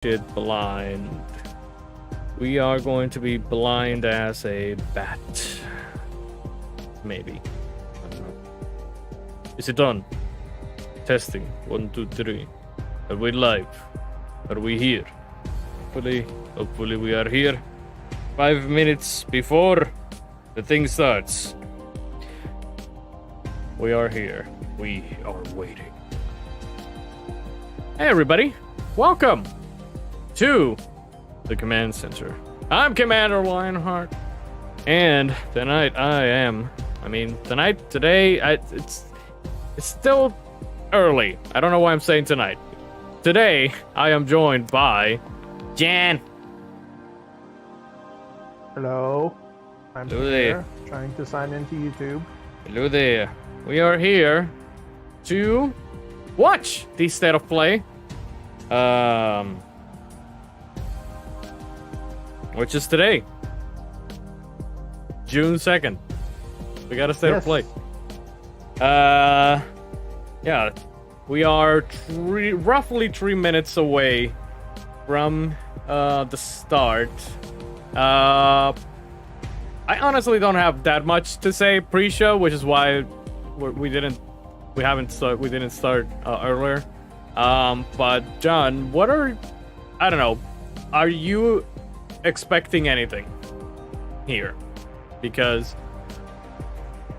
shit blind. We are going to be blind as a bat. Maybe. I don't know. Is it done? Testing. 1, 2, 3. Are we live? Are we here? Hopefully we are here. 5 minutes before the thing starts. We are here. We are waiting. Hey everybody, welcome to the command center. I'm Commander Lionheart, and today, it's still early. I don't know why I'm saying tonight. Today, I am joined by Jan. Hello, I'm Hello here, there. trying to sign into YouTube. Hello there. We are here to watch the state of play. Which is today, June 2nd. We got a state of play. Yeah, we are roughly 3 minutes away from the start. I honestly don't have that much to say pre-show, which is why we didn't start earlier. But John, I don't know, are you expecting anything here? Because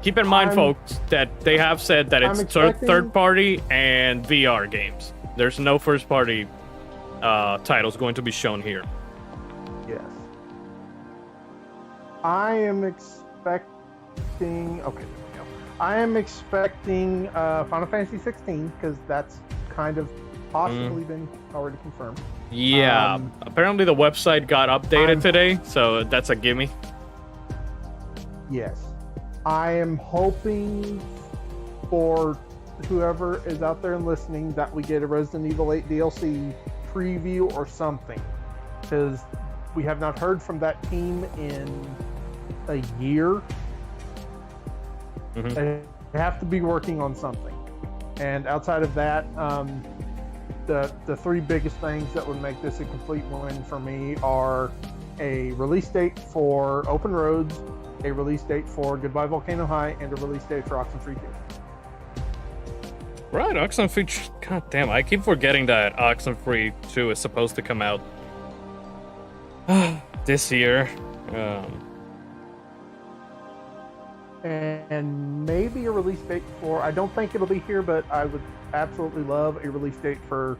keep in mind, folks, that they have said that it's third party and VR games. There's no first party titles going to be shown here. Yes. I am expecting... Okay, there we go. I am expecting Final Fantasy 16, because that's kind of possibly been already confirmed. Yeah, apparently the website got updated today, so that's a gimme. Yes. I am hoping for whoever is out there and listening that we get a Resident Evil 8 DLC preview or something, because we have not heard from that team in a year. They have to be working on something. And outside of that, the three biggest things that would make this a complete win for me are a release date for Open Roads, a release date for Goodbye Volcano High, and a release date for Oxenfree 2. Right, Oxenfree. God damn, I keep forgetting that Oxenfree 2 is supposed to come out this year. And maybe a release date for, I don't think it'll be here, but I would absolutely love a release date for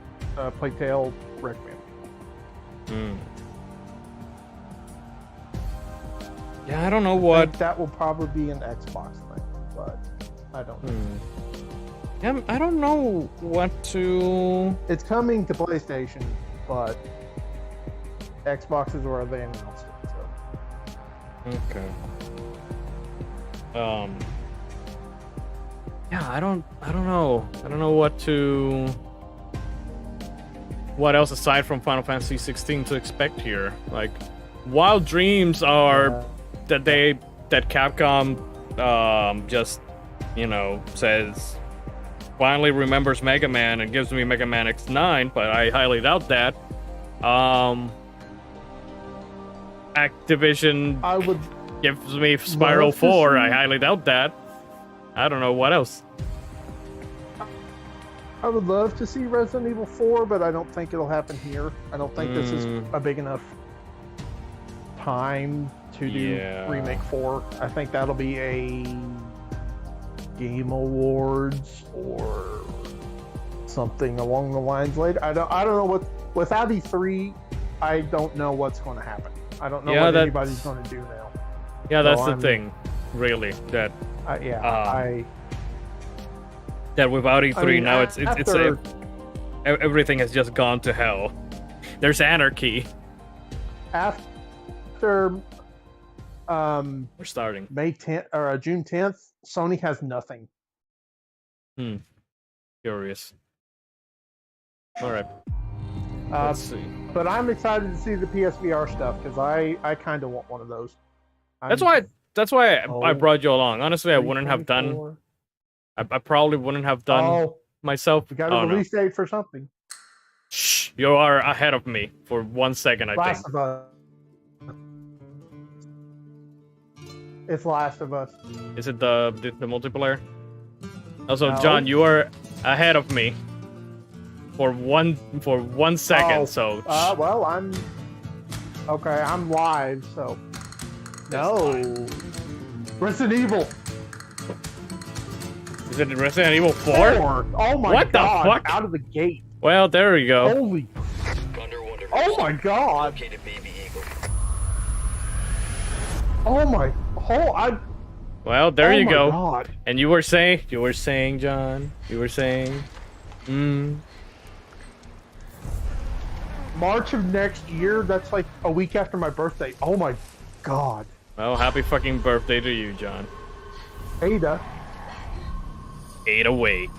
Plague Tale Requiem. Yeah, I don't know what... I think that will probably be an Xbox thing, but I don't know. Yeah, I don't know what to... It's coming to PlayStation, but Xbox is where they announced it, so... Okay. Yeah, I don't know. I don't know what else aside from Final Fantasy 16 to expect here. Like, wild dreams are that Capcom just, says finally remembers Mega Man and gives me Mega Man X9, but I highly doubt that. Activision gives me Spyro 4. I highly doubt that. I don't know what else. I would love to see Resident Evil 4, but I don't think it'll happen here. I don't think this is a big enough time to do Remake 4. I think that'll be a Game Awards or something along the lines later. I don't know what, without E3, I don't know what's going to happen. I don't know what anybody's going to do now. Yeah, that's the thing, really. That that without E3 now, it's everything has just gone to hell. There's anarchy. After we're starting May 10th or June 10th, Sony has nothing. Curious. All right. Let's see. But I'm excited to see the PSVR stuff because I kind of want one of those. That's why I brought you along. Honestly, I wouldn't have done. I probably wouldn't have done myself. We got a release date for something. Shh! You are ahead of me for 1 second, I Last think. of Us. It's Last of Us. Is it the multiplayer? Also, No. John, you are ahead of me for 1 second. Oh, So well, I'm okay. I'm live, so no. Resident Evil is it Resident Evil 4? 4. Oh my What the god! fuck? Out of the gate. Well, there we go. Holy! Oh my god! Oh my! Well, there you my go. God. And you were saying, John, you were saying, March of next year. That's like a week after my birthday. Oh my god. Well, happy fucking birthday to you, John. Ada. 808.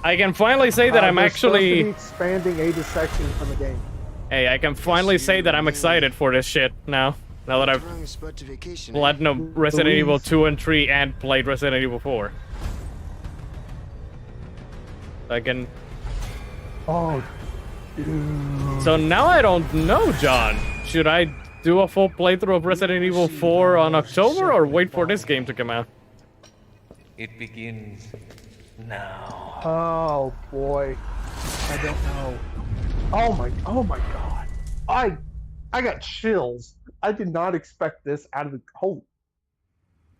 I can finally say that I'm They're supposed to actually. be expanding Ada's section from the game. Hey, I can finally say that I'm excited for this shit now. Now that I've platinum Resident Louise. Evil 2 and 3 and played Resident Evil 4. I can. Oh, dude. So now I don't know, John. Should I do a full playthrough of Resident Evil 4 on October or wait for this game to come out? It begins now. Oh boy. I don't know. Oh my god. I got chills. I did not expect this out of the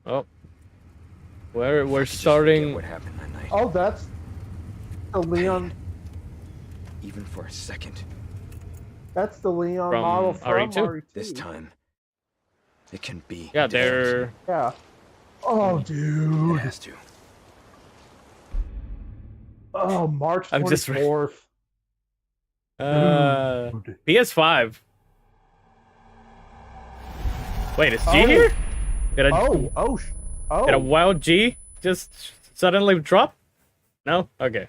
Oh. We're starting. What happened that night? Oh, that's the Leon. Even for a second. That's the Leon From model from RE2? RE2. This time, it can be. Yeah, different. they're. Yeah. Oh, It dude. has to. Oh, March I'm just 24th. Dude. PS5. Wait, is G Oh. here? Did a Oh. wild G just suddenly drop? No? Okay.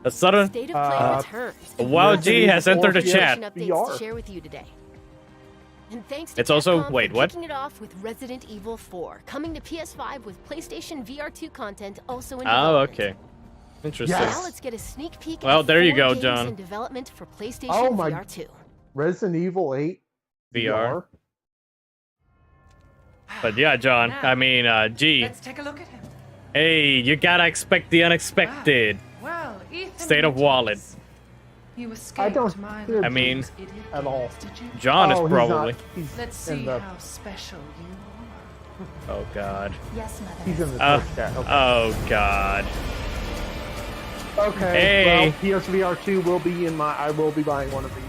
A sudden State of Play returns. a wild G has entered the chat. Updates VR. to share with you today. And thanks to It's also- Capcom wait, for what? kicking it off with Resident Evil 4, coming to PS5 with PlayStation VR2 content also in Oh, development. okay. Interesting. Yes. Now let's get a sneak peek Well, at there you 4 go, games John. in development for PlayStation Oh my- VR2. Resident Evil 8 VR. But yeah, John, I mean, G. Let's take a look at him. Hey, you gotta expect the unexpected. Well, Ethan State of wallet. Richards. You escaped I don't my hear I mean, idiot at all. games, did you? John Oh, is probably. He's Let's in see the. how special you Oh god. Yes, mother. He's in the Oh, Twitch chat. Okay. oh god. Okay. Hey. Well, PSVR 2 will be in my. I will be buying one of these.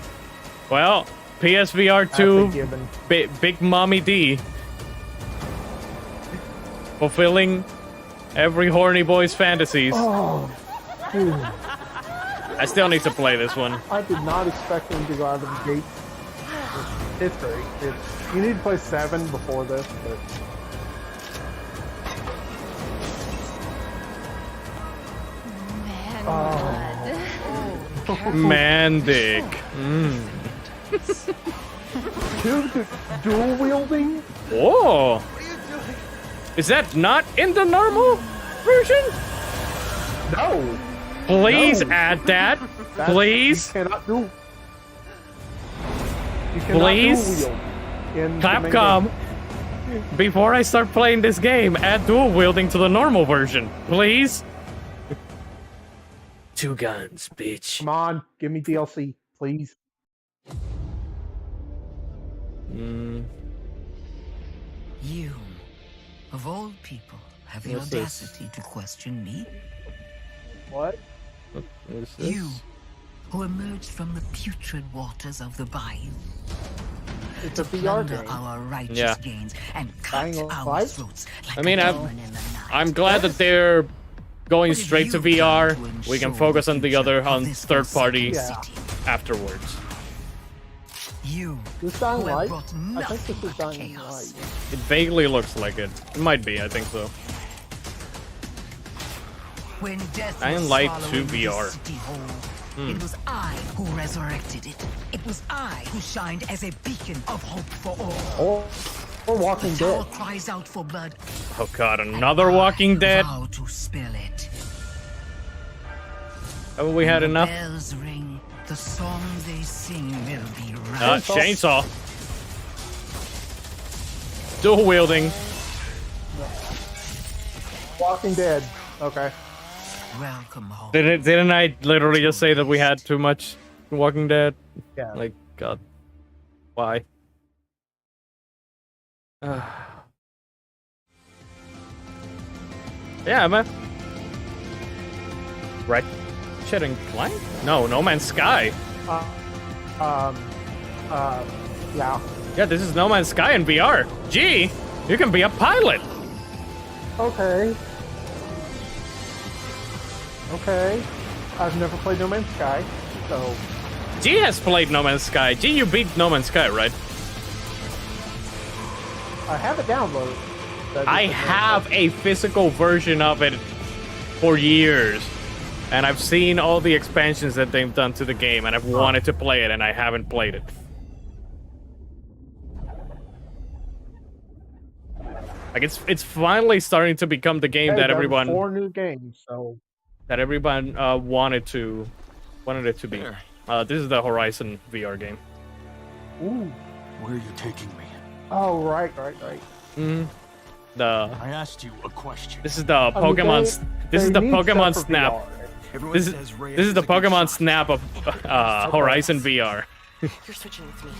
Well, PSVR That's a 2, given. Big Mommy D. Fulfilling every horny boy's fantasies. Oh, dude. I still need to play this one. I did not expect him to go out of the gate. It's great. You need to play 7 before this, but Man dick. dude, dual wielding. Whoa. Is that not in the normal version? No, Please No. add that. That's- Please. You cannot do. You cannot Please. dual wield in the main Capcom. game. Before I start playing this game, add dual wielding to the normal version. Please. 2 guns, bitch. Come on, give me DLC, please. You, of all people, have the What's this? audacity to question me? What? What is this? You, who emerged from the putrid waters of the bayou It's to a VR plunder game. our righteous Yeah. gains and cut Dying our Light? throats like I mean, a I'm- demon in the night. I'm glad that they're going What have straight to you VR. done to We can ensure focus on the future other, of on this third party Yeah. city? afterwards. You, This Dying who have Light? brought I think nothing this is but Dying chaos. Light. It vaguely looks like it. It might be, I think so. When death Dying was Light swallowing 2 the VR. city whole, it was I who resurrected it. It was I who shined as a beacon of hope for all. Or Walking The tower Dead. cries out for blood. Oh god, another Walking Dead? Vow to spill it. Haven't we had When the enough? bells ring, the song they sing will be right. Chainsaw. Dual wielding. Walking Dead. Okay. Welcome home. Didn't I literally just say that we had too much Walking Dead? Yeah. Like, God. Why? Yeah, man. Ratchet and Clank? No, No Man's Sky. Yeah. Yeah, this is No Man's Sky in VR. Gee, you can be a pilot. Okay. Okay. I've never played No Man's Sky, so G has played No Man's Sky. G, you beat No Man's Sky, right? I have it downloaded. I have a physical version of it for years. And I've seen all the expansions that they've done to the game, and I've wanted to play it, and I haven't played it. Like, it's finally starting to become the game that everyone... 4 new games, so... That everyone wanted it to be. This is the Horizon VR game. Ooh. Where are you taking me? Oh, right. I asked you a question. This is the Pokemon. This is the Pokemon Snap. This is the Pokemon Snap of Horizon VR. You're switching with me.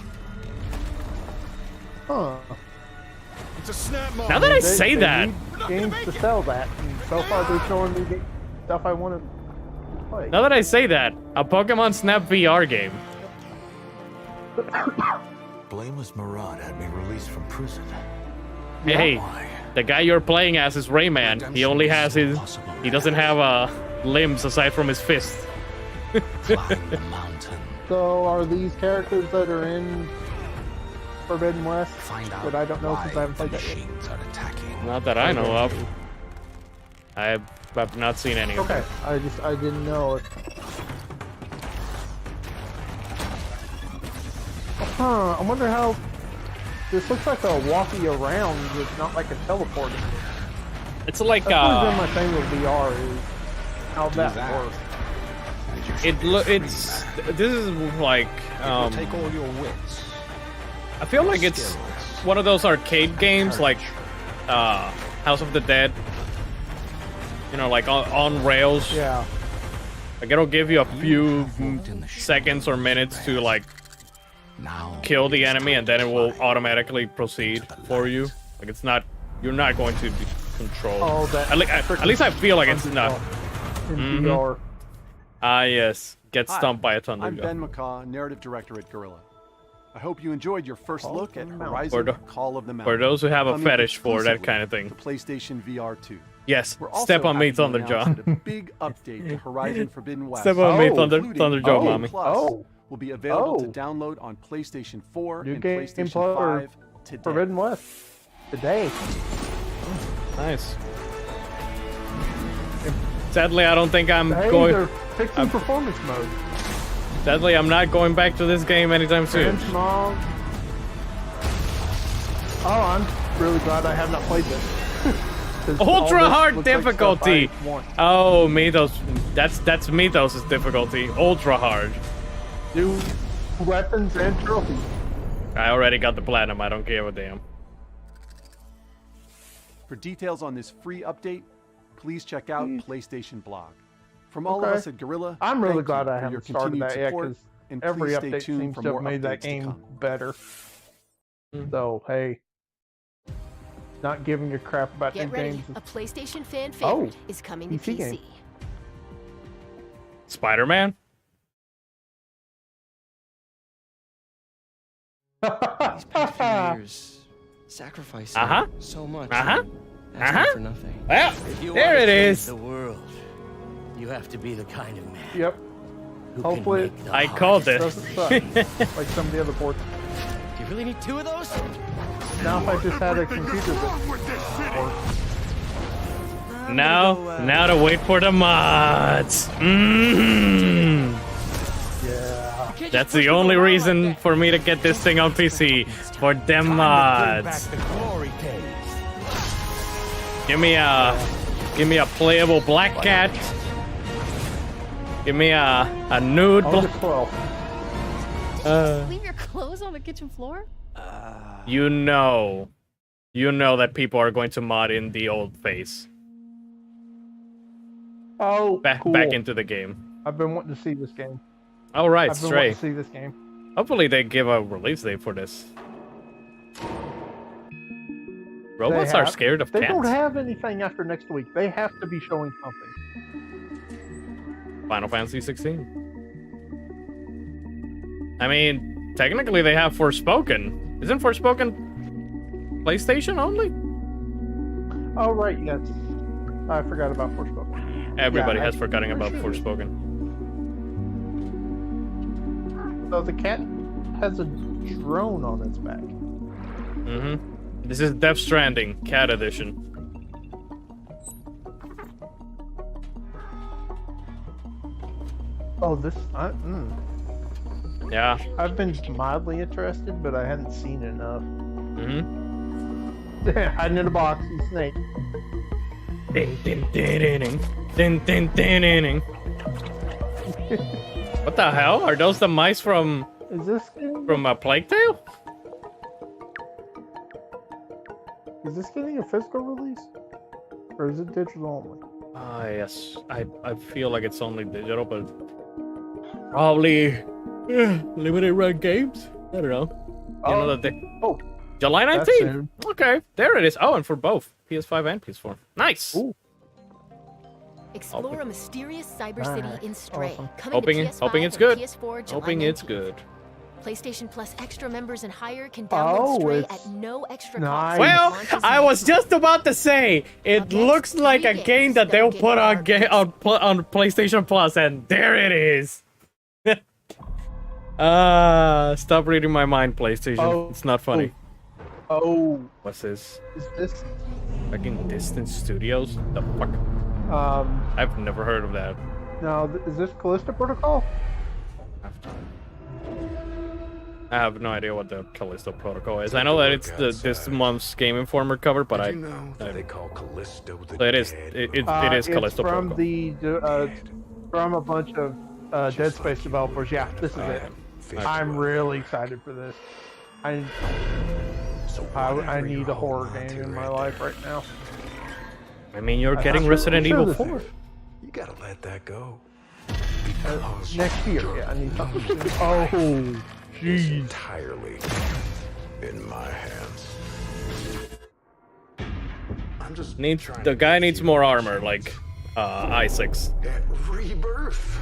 Huh. It's a snap mode. Now that I say that, need games to sell that, and so far they're showing me stuff I want to play. now that I say that, a Pokemon Snap VR game. Blameless Murad had me released from prison. Hey, Why? the guy you're playing as is Rayman. He only has his. He doesn't have limbs aside from his fist. Climb the mountain. So are these characters that are in Forbidden West? Find out But I don't know why since I haven't played the that yet. machines are attacking. Not that I know of. I've not seen any of them. Okay, I didn't know. Huh, I wonder how... This looks like a walkie around, it's not like a teleporter. It's like That's what been my thing with VR is how that works. this is like Take all your wits. I feel like it's one of those arcade games like House of the Dead. You know, like on rails. Yeah. Like it'll give you a few seconds or minutes to like kill the enemy, and then it will automatically proceed for you. Like it's not, you're not going to be controlled. Oh, that at least I feel like it's not. In VR. Yes. Get stumped by a thunder. I'm Ben McCaw, narrative director at Guerrilla. I hope you enjoyed your first look at For Horizon Call of the Mountain. For those who have a coming fetish for that exclusively kind of thing. to PlayStation VR 2. Yes. We're also Step on me, happy to Thunderjaw. announce that a big update to Horizon Forbidden West. Step on me, including Thunderjaw, Game mommy. Plus, will be available to download on PlayStation 4 New and Game PlayStation Plus 5 today. Forbidden West. Today. Nice. Sadly, I don't think I'm Hey, going. they're fixing performance mode. Sadly, I'm not going back to this game anytime soon. Small. Oh, I'm really glad I have not played this. 'Cause all Ultra this hard looks like stuff difficulty. I want. Oh, Mythos. That's Mythos' difficulty. Ultra hard. New weapons and trophies. I already got the platinum. I don't give a damn. For details on this free update, please check out PlayStation Blog. From all of Okay. us at Guerrilla, I'm really thank glad you I for your haven't started continued that yet support, because and every please stay update tuned seems for to have more made that updates to game come. better. So, hey. Not giving a crap about Get new ready. games. A PlayStation fan favorite is coming to PC PC. game. Spider-Man? These past few years, sacrificing so much. Asking for nothing. Well, If you there want it to change is. The world, you have to be the kind of man Yep. who Hopefully, can make the I called it. hardest doesn't suck like some of the other ports. Do you really need 2 of those? Now if I just had a computer that Now to wait for the mods. Yeah. That's the only reason for me to get this thing on PC. For them mods. Give me a playable Black Cat. Give me a nude. August 12th. Did you just leave your clothes on the kitchen floor? You know that people are going to mod in the old face Oh, cool. back into the game. I've been wanting to see this game. All right, I've been wanting Stray. to see this game. Hopefully they give a release date for this. Robots are scared of They cats. don't have anything after next week. They have to be showing something. Final Fantasy 16. I mean, technically they have Forspoken. Isn't Forspoken PlayStation only? Oh, right, yes. I forgot about Forspoken. Everybody Yeah, has forgotten about sure. Forspoken. So the cat has a drone on its back. Mm-hmm. This is Death Stranding, Cat Edition. Oh, this... Yeah. I've been mildly interested, but I hadn't seen enough. Mm-hmm. Hiding in a box and snake. Ding, ding, ding, ding, ding, ding, ding, ding. What the hell? Are those the mice from Is this a Plague Tale? Is this getting a physical release? Or is it digital only? Ah, yes. I feel like it's only digital, but probably limited run games. I don't know. You know that they... Oh, July that's 19th. soon. Okay, there it is. Oh, and for both PS5 and PS4. Nice. Ooh. Explore a mysterious cyber city in Stray. Awesome. Coming to PS5 Hoping it's and good. PS4 July Hoping it's 19th. good. PlayStation Plus extra members and higher can download Stray at no extra nice. cost. Well, Launches I in was just about to say it Against looks like a 3 game games that they'll that put get on PlayStation Plus, and there it is. Stop reading my mind, PlayStation. Oh. It's not funny. Oh, What's this? is this... Fucking Distant Studios? The fuck? I've never heard of that. No, is this Callisto Protocol? I have no idea what the Callisto Protocol is. I know that it's this month's Game Informer cover, but Did you know that they call Callisto the it is dead? it is It's Callisto from Protocol. from a bunch of Dead Space developers. Yeah, this is it. I'm really excited for this. I need a horror game in my life right now. I mean, you're getting I'm Resident sure Evil this 4. You gotta let that go. Next year, yeah, I need something soon. Oh, It's jeez. entirely in my hands. I'm just The guy needs more armor, like Isaac's. at rebirth.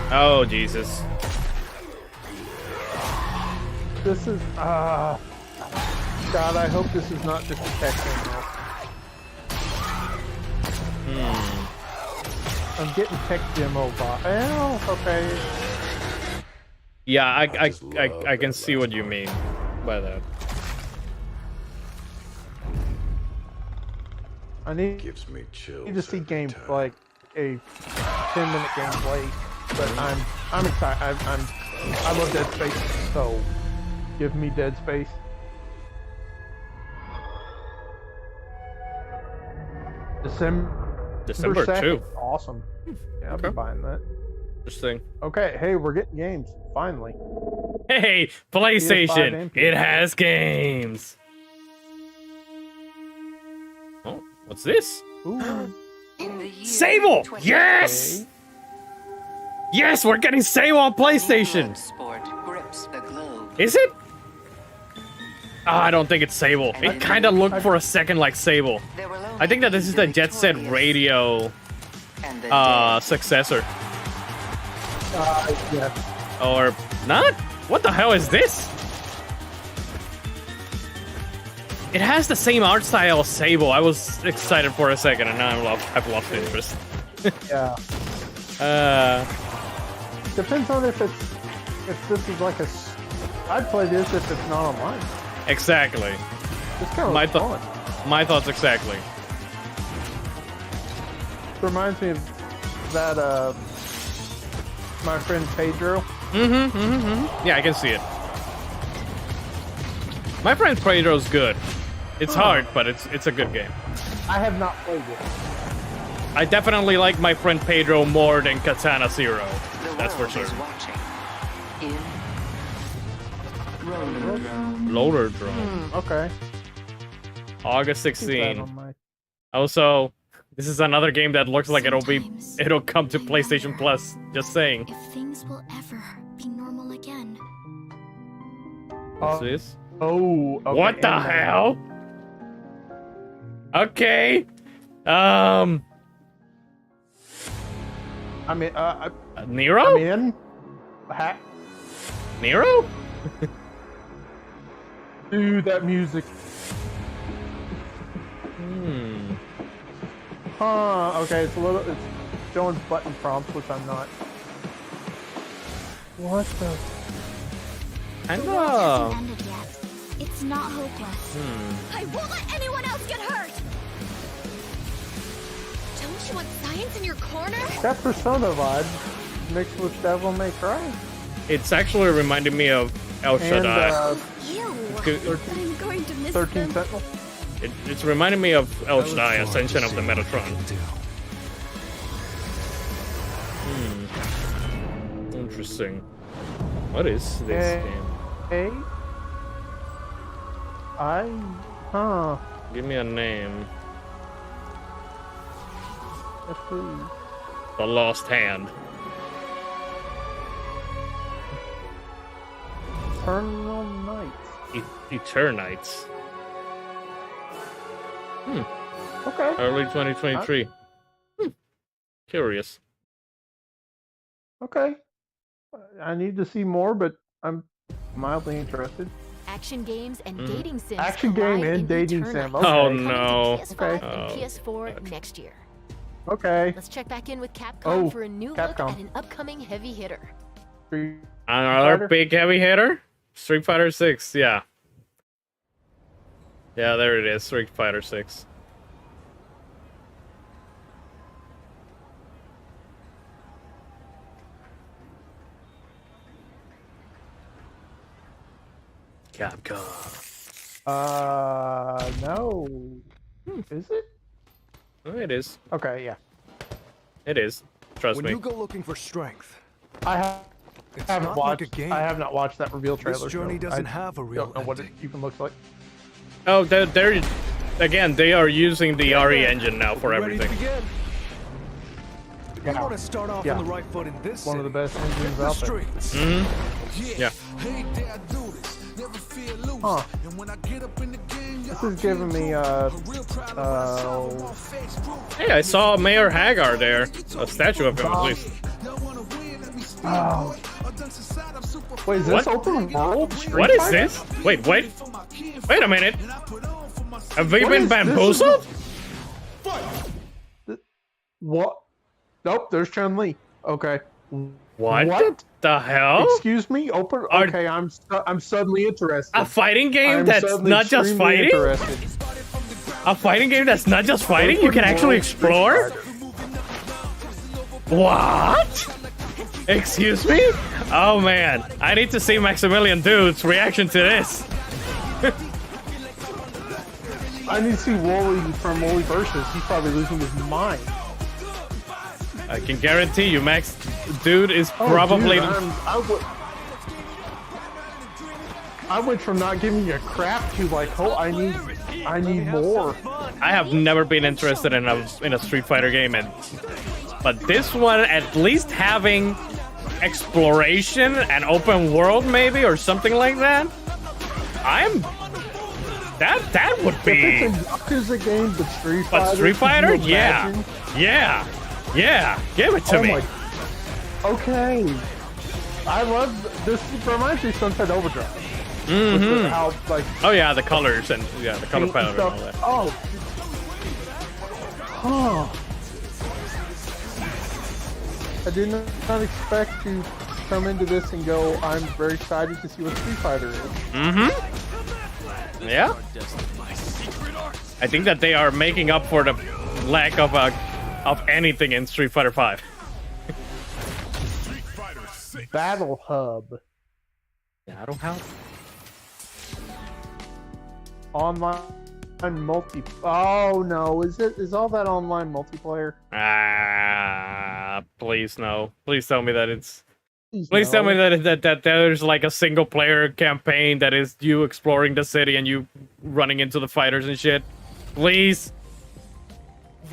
Oh Jesus! This is God. I hope this is not just a tech demo. I'm getting tech demo vibe. Well, okay. Yeah, I can see what you mean by that. I need Gives me chills. to see every game time. like a 10-minute gameplay, but I'm excited. I love Dead Space, so give me Dead Space. December December 2nd. 2. Awesome. Yeah, I'll be Okay. buying that. Interesting. Okay, hey, we're getting games finally. Hey, PS5 PlayStation! and It PS4. has games. Oh, what's this? Ooh. Sable! Yes! Yes, we're getting Sable on PlayStation. Is it? Oh, I don't think it's Sable. It kind of looked for a second like Sable. I think that this is the Jet Set Radio successor. Yeah. Or not? What the hell is this? It has the same art style as Sable. I was excited for a second, and now I've lost interest. Yeah. Depends on if this is like a. I'd play this if it's not online. Exactly. It's kind of My fun. My thoughts exactly. Reminds me of that my friend Pedro. Yeah, I can see it. My friend Pedro's good. It's hard, but it's a good game. I have not played it. I definitely like my friend Pedro more than Katana Zero. That's for sure. Loader Drone. Okay. August Keep that 16. on my- Also, this is another game that looks like it'll come to PlayStation Plus. Just saying. If things will ever be normal again. What's this? Oh. Okay. What the hell? Okay. I mean, Nero? I'm in. Nero? Dude, that music. Huh. Okay, it's showing button prompts, which I'm not. What the? I The world know. hasn't ended yet. It's not hopeless. I won't let anyone else get hurt! Don't you want science in your corner? That Persona vibe mixed with Devil May Cry. It's actually reminding me of El And, Shaddai. Ew. Good. I'm going to miss 13 them. Sentinel. It's reminding me of El Shaddai, Ascension of the Metatron. Interesting. What is this game? Hey. Huh. Give me a name. Yes, please. The Lost Hand. Eternal Nights. Eternites. Okay. Early 2023. Curious. Okay. I need to see more, but I'm mildly interested. Action games and dating sims. Action game collide and in dating Eternight. sim. Oh, Okay. Coming no. to PS5 Okay. and Oh, PS4 next year. Okay. Let's check back in with Capcom Oh, for a new Capcom. look at an upcoming heavy hitter. Street Another Fighter? big heavy hitter? Street Fighter 6, yeah. Yeah, there it is, Street Fighter 6. Capcom. No. Is it? Oh, it is. Okay, yeah. It is. Trust When me. you go looking for strength, I it's haven't not watched. like a game. I have not watched that reveal trailer. This journey so doesn't I have a real don't know what it ending. even looks like. Oh, they're again, they are using the RE engine now for Ready to everything. begin? We Yeah. want to start off Yeah. on the right foot in this One of the city. best engines The out there. streets. Yeah. Huh. This is giving me Hey, I saw Mayor Hagar there. A statue of him, at least. oh. Wait, is What? this open world? Street What is Fighter? this? Wait a minute. Have we What been is this? bamboozled? What? Nope, there's Chun-Li. Okay. What the hell? Excuse me? Open. Okay, I'm suddenly interested. A fighting game I'm that's suddenly not just extremely fighting? interested. A fighting game that's not just fighting? You can actually explore? What? Excuse me? Oh man, I need to see Maximilian Dude's reaction to this. I need to see Wooly from Wooly Versus. He's probably losing his mind. I can guarantee you, Max Dude is Oh, probably. dude, I went from not giving you a crap to like, oh, I need more. I have never been interested in a Street Fighter game, but this one, at least having exploration and open world, maybe, or something like that. That would be. If it's a Yakuza game, but Street Fighter. But Street Fighter, could you yeah, imagine? yeah, give it to me. Okay. I love this. Reminds me of Sunset Overdrive. Mm-hmm. How like. Oh yeah, the colors and the color palette and all that. Oh. Huh. I did not expect to come into this and go, I'm very excited to see what Street Fighter is. Mm-hmm. Yeah. I think that they are making up for the lack of anything in Street Fighter 5. Battle Hub. Battle Hub? Online multi. Oh no, is all that online multiplayer? Please no. Please tell me that it's. Please Please tell me no. that there's like a single player campaign that is you exploring the city and you running into the fighters and shit. Please.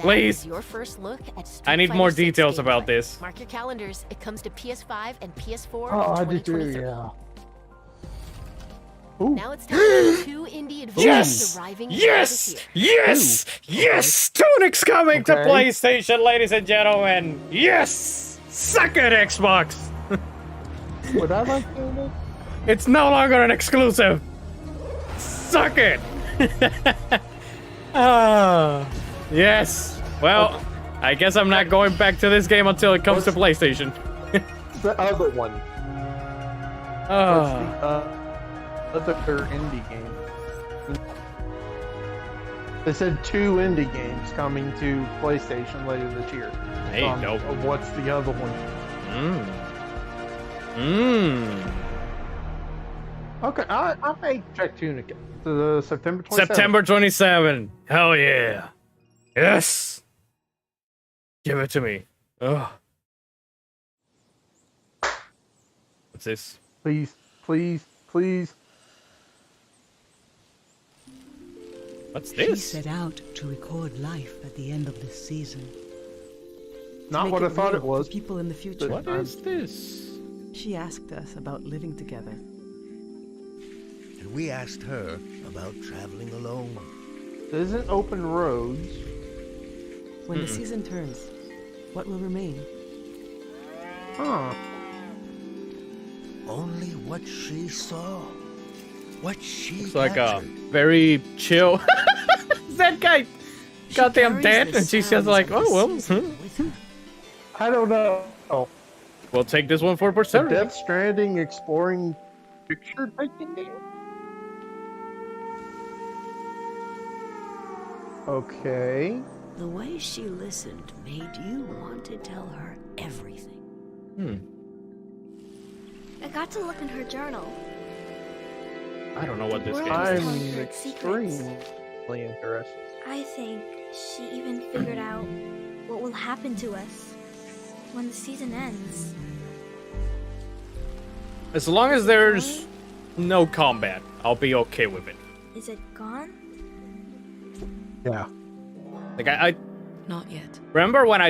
That is your first look at Street I need Fighter more 6 details gameplay. about this. Mark your calendars. It comes to PS5 and PS4 Oh, I in did too. 2023. Yeah. Ooh. Now it's time for 2 indie adventures Yes! arriving Yes! this year. Yes! Yes! Tunic's coming to Okay. PlayStation, ladies and gentlemen! Yes! Suck it, Xbox! Would I like Tunic? It's no longer an exclusive! Suck it! Yes! Well, I guess I'm not going back to this game until it comes to PlayStation. The other one. Oh. Other indie game. They said 2 indie games coming to PlayStation later this year. Hey, dope. What's the other one? Okay, I may check Tunic. The September 27th. September 27. Hell yeah. Yes. Give it to me. Ugh. What's this? Please, please, please. What's She this? set out to record life at the end of this season. Not what I thought it was. People in the future. What is this? She asked us about living together. And we asked her about traveling alone. This isn't open roads. When the season turns, what will remain? Huh. Only what she saw. What she It's like captured. very chill. That guy, goddamn carries dead, the and she's just like, sounds of oh the well. season with her. I don't know. We'll take this one for The posterity. Death Stranding exploring picture taking game? Okay. The way she listened made you want to tell her everything. I got to look in her journal. I don't know what this game I'm is. telling her its secrets. extremely interested. I think she even figured out what will happen to us when the season ends. As long as there's no combat, I'll be okay with it. Is it gone? Yeah. Like I Not yet. remember when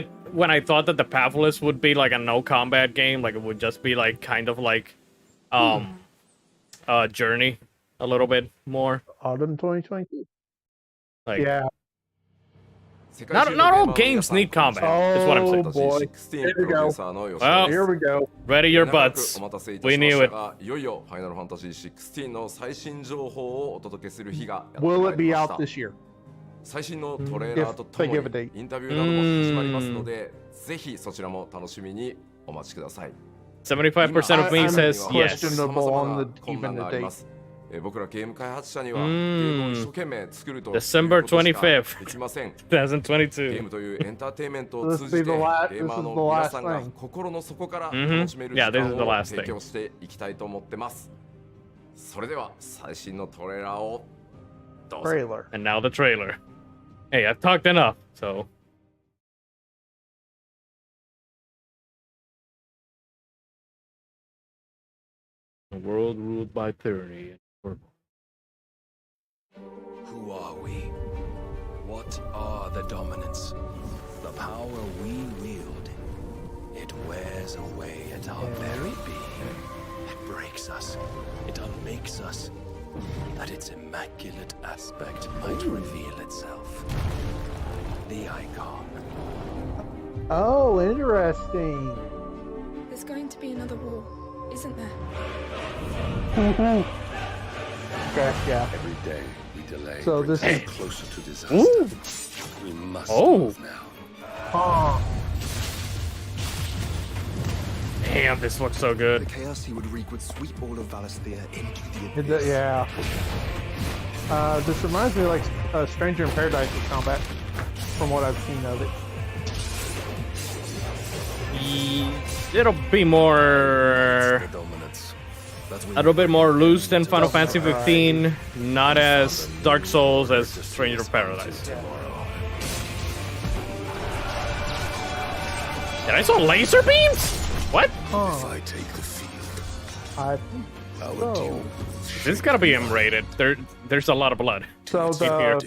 I thought that the Pathless would be like a no combat game, like it would just be like kind of like Journey a little bit more. Autumn 2022. Like Yeah. not all games need combat. Is what I'm saying. Oh boy. Here we go. Well, Here we go. ready your butts. We knew it. いよいよファイナルファンタジー16の最新情報をお届けする日がやってま Will い it り be まし out た。 this year? 最新のトレーラーととも If they give a に date. インタビューなども始まりますので、ぜひそちらも楽しみにお待ちください。 75% of me I'm says yes. questionable on the 困 even 難 the があり date. ます。僕らゲーム開発者にはゲームを一生懸命作るということし December か 25th, できません。ゲー 2022. ムというエンターテインメントを通じ This て is ゲ the la- ーマー this is の the 皆 last さんが thing. 心の底から Mhm. 楽しめる Yeah, 時 this is the 間を last 提供していきたいと思ってます。それでは最新のトレーラーをどうぞ。 Trailer. And now the trailer. Hey, I've talked enough, so. A world ruled by tyranny and purple. Who are we? What are the dominants? The power we wield. It wears away at our very being. It breaks us. It unmakes us. That its immaculate aspect might reveal itself. The icon. Oh, interesting. There's going to be another war, isn't there? Okay, yeah. Every day we delay So brings this us is- closer to disaster. Ooh. We must Oh. move now. Oh, Damn, this looks so good. The chaos he would wreak would sweep all of Valisthea into the abyss. yeah. This reminds me of like Stranger in Paradise with combat, from what I've seen of it. It'll be more. The dominants. a little bit more loose than Final Fantasy 15, not as Dark Souls as Stranger of Paradise. Did I saw laser beams? What? If I take the field, I think so. This is gotta be M-rated. There's a lot of blood. So in here.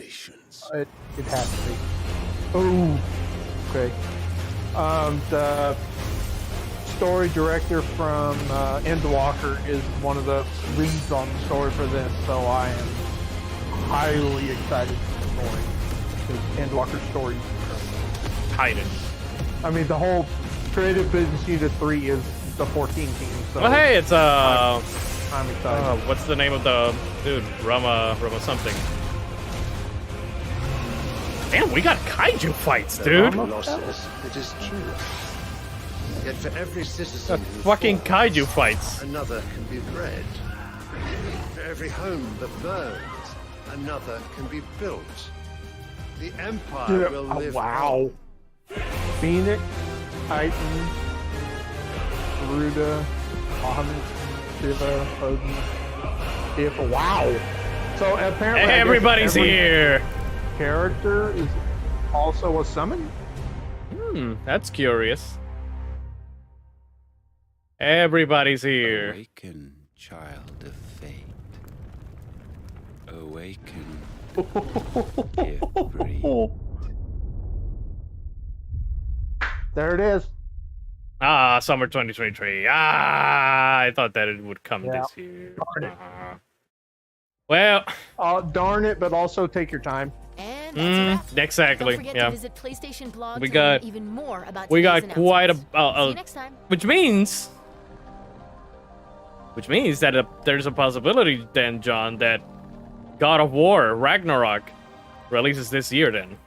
it has to be. Oh, okay. The story director from Endwalker is one of the leads on the story for this, so I am highly excited for the story. Because Endwalker's story is incredible. Titan. I mean, the whole Creative Business Unit 3 is the 14 team. So Well, hey, it's I'm excited. what's the name of the dude? Rama something. Damn, we got kaiju fights, dude. Losses, it is true. Yet for every citizen who Fucking falls, kaiju fights. another can be bred. For every home that burns, another can be built. The Empire will live wow. Phoenix, Titan, Garuda, Bahamut, Shiva, Odin, If. Wow. So apparently, I guess Everybody's every here. Character is also a summon. That's curious. Everybody's here. Awaken, child of fate. Awaken. If breathe. There it is. Ah, summer 2023. Ah, I thought that it would come Yeah. this year. Well, Darn it, but also take your time. And that's a wrap. exactly. Don't forget Yeah. to visit PlayStation blog We to learn got- even more about We got today's quite announcements. See you next time. which means that there's a possibility then, John, that God of War Ragnarok releases this year then,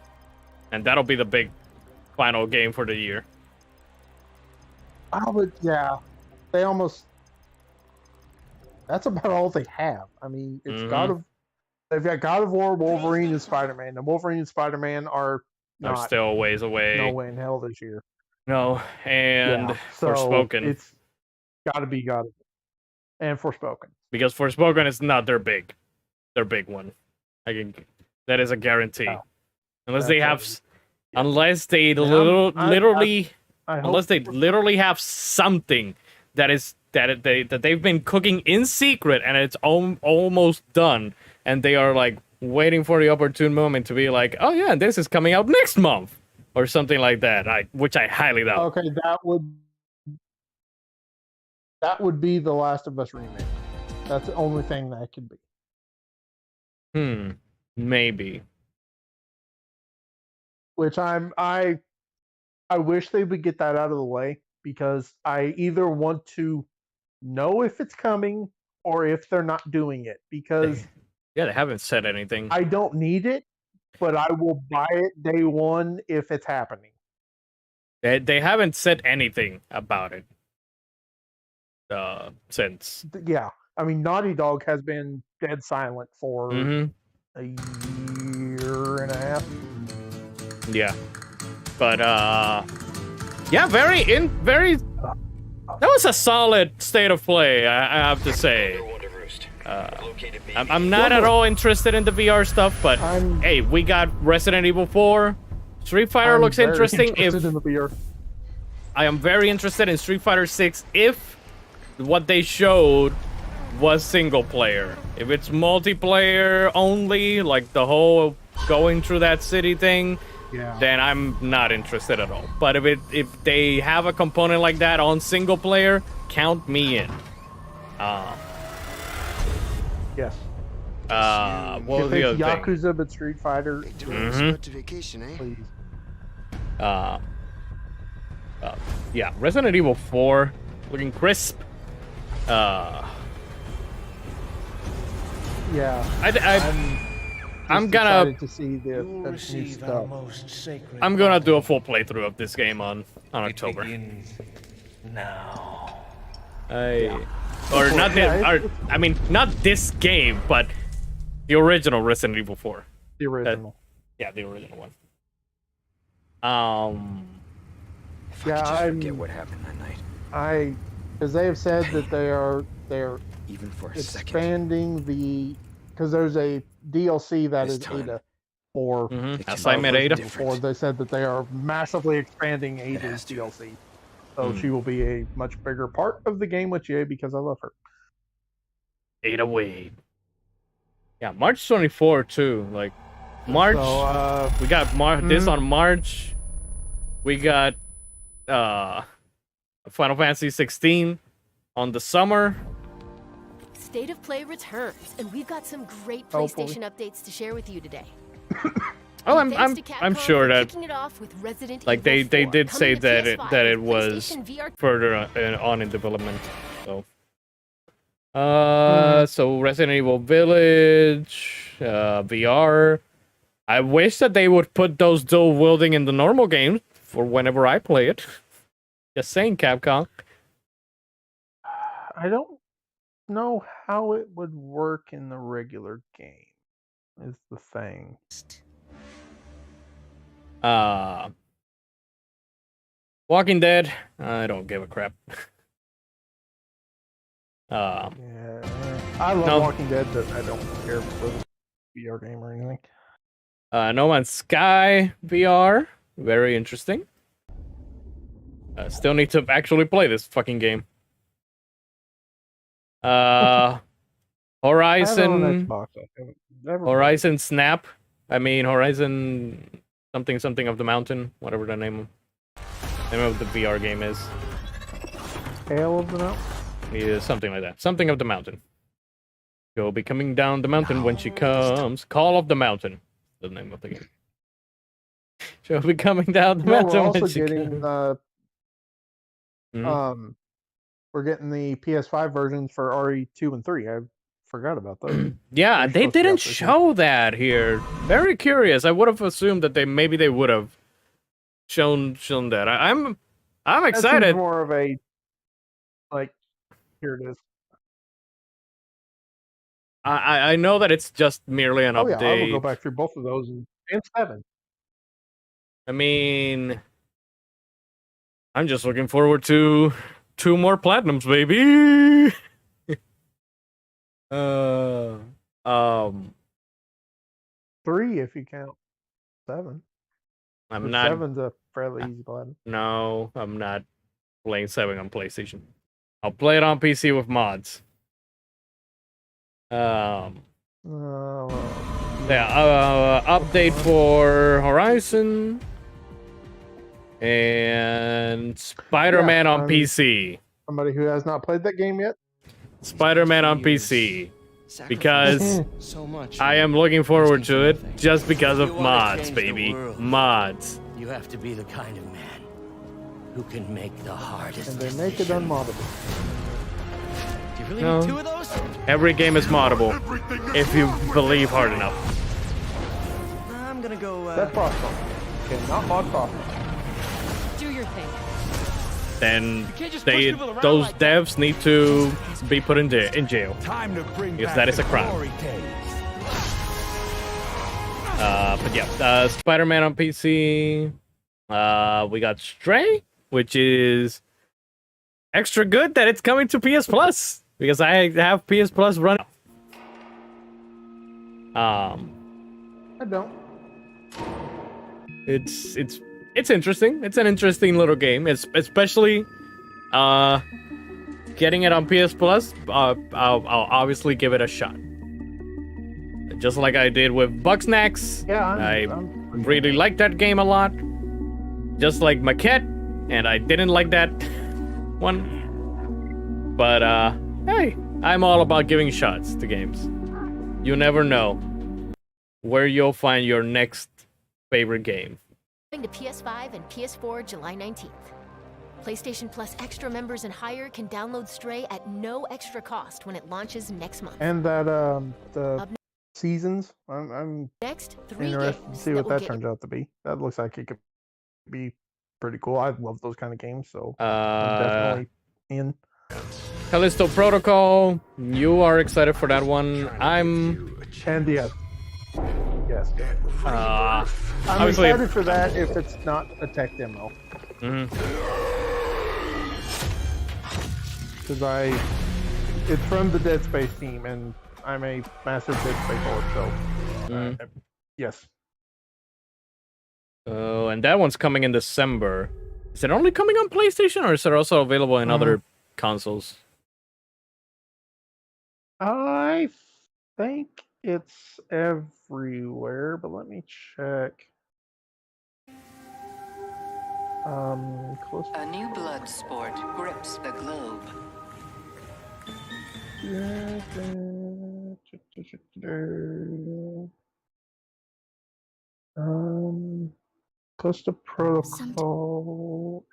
and that'll be the big final game for the year. I would, yeah. They almost. That's about all they have. I mean, it's They've got God of War, Wolverine, and Spider-Man. And Wolverine and Spider-Man are They're not. still a ways away. No way in hell this year. No, and Yeah, so Forspoken. It's got to be God of War. And Forspoken. Because Forspoken is not their big one. That is a guarantee. No. Unless they have, That's unless they I literally have something that they've been cooking in secret and it's almost done, and they are like waiting for the opportune moment to be like, oh yeah, this is coming out next month or something like that. Which I highly doubt. Okay, that would be the Last of Us remake. That's the only thing that could be. Maybe. Which I wish they would get that out of the way, because I either want to know if it's coming or if they're not doing it, because Yeah, they haven't said anything. I don't need it, but I will buy it day one if it's happening. They haven't said anything about it since. Yeah, I mean, Naughty Dog has been dead silent for a year and a half. Yeah, but yeah, very. That was a solid state of play, I have to say. I'm not at all interested in the VR stuff, but hey, we got Resident Evil 4. Street Fighter looks interesting. In the VR. I am very interested in Street Fighter 6 if what they showed was single player. If it's multiplayer only, like the whole going through that city thing, then I'm not interested at all. But if they have a component like that on single player, count me in. Yes. What was If the it's other thing? Yakuza but Street Fighter, vacation, eh? please. Yeah, Resident Evil 4 looking crisp. Yeah. I'm gonna to see the new stuff. I'm gonna do a full playthrough of this game on October. Now. Or not I mean, not this game, but the original Resident Evil 4. The original. Yeah, the original one. If I could just forget what happened that night. Because they have said that they are they're even for a expanding because there's a DLC that is Ada for Assignment Ada. Before they said that they are massively expanding Ada's DLC, so she will be a much bigger part of the game with you because I love her. Ada Wade. Yeah, March 24 too. Like March. So, we got this on March. We got Final Fantasy 16 on the summer. State of Play returns, and we've got some great PlayStation updates to share with you today. Oh, I'm sure that kicking it off with Resident like Evil they 4, did say coming to that PS5 it with was PlayStation VR. further on in development. So so Resident Evil Village VR. I wish that they would put those dual wielding in the normal game for whenever I play it. Just saying, Capcom. I don't know how it would work in the regular game. Is the thing. Walking Dead. I don't give a crap. Yeah, I love Walking Dead, but I don't care for the VR game or anything. No Man's Sky VR. Very interesting. Still need to actually play this fucking game. Horizon. Horizon Snap. I mean Horizon something of the mountain. Whatever the name of the VR game is. Hail of the Mountain? Yeah, something like that. Something of the mountain. She'll be coming down the mountain when she comes. Call of the Mountain. The name of the game. She'll be coming down the mountain we're when also she getting comes. We're getting the PS5 versions for RE2 and 3. I forgot about those. Yeah, they didn't show that here. Very curious. I would have assumed that they would have shown that. I'm excited. That's more of a here it is. I know that it's just merely an update. Yeah, I will go back through both of those and 7. I mean, I'm just looking forward to 2 more platinums, baby. 3 if you count 7. I'm not. 7's a fairly easy platinum. No, I'm not playing 7 on PlayStation. I'll play it on PC with mods. Update for Horizon and Spider-Man on PC. Somebody who has not played that game yet? Spider-Man on PC. Because I am looking forward to it just because of mods, baby. Mods. You have to be the kind of man who can make the hardest. And they make it unmoddable. Do you really need 2 of those? Every game is moddable if you believe hard enough. I'm gonna go. That Frostpunk. Okay, not mod Frostpunk. Do your thing. Then those devs need to be put in jail. Because that is a crime. But yeah, Spider-Man on PC. We got Stray, which is extra good that it's coming to PS Plus because I have PS Plus running. I don't. It's interesting. It's an interesting little game. It's especially getting it on PS Plus. I'll obviously give it a shot. Just like I did with Bugsnax. Yeah, I really liked that game a lot. Just like Maquette, and I didn't like that one. But hey, I'm all about giving shots to games. You never know where you'll find your next favorite game. Coming to PS5 and PS4 July 19th. PlayStation Plus Extra members and higher can download Stray at no extra cost when it launches next month. And that the seasons, I'm next 3 interested games to see what that will turns out to be. That looks like it could be pretty cool. I love those kind of games, so I'm definitely in. Callisto Protocol, you are excited for that one. I'm yes. I'm obviously excited for that if it's not a tech demo. Because It's from the Dead Space team, and I'm a massive Dead Space lord, so yes. Oh, and that one's coming in December. Is it only coming on PlayStation, or is it also available in other consoles? I think it's everywhere, but let me check. Close. A new blood sport grips the globe. Close to Protocol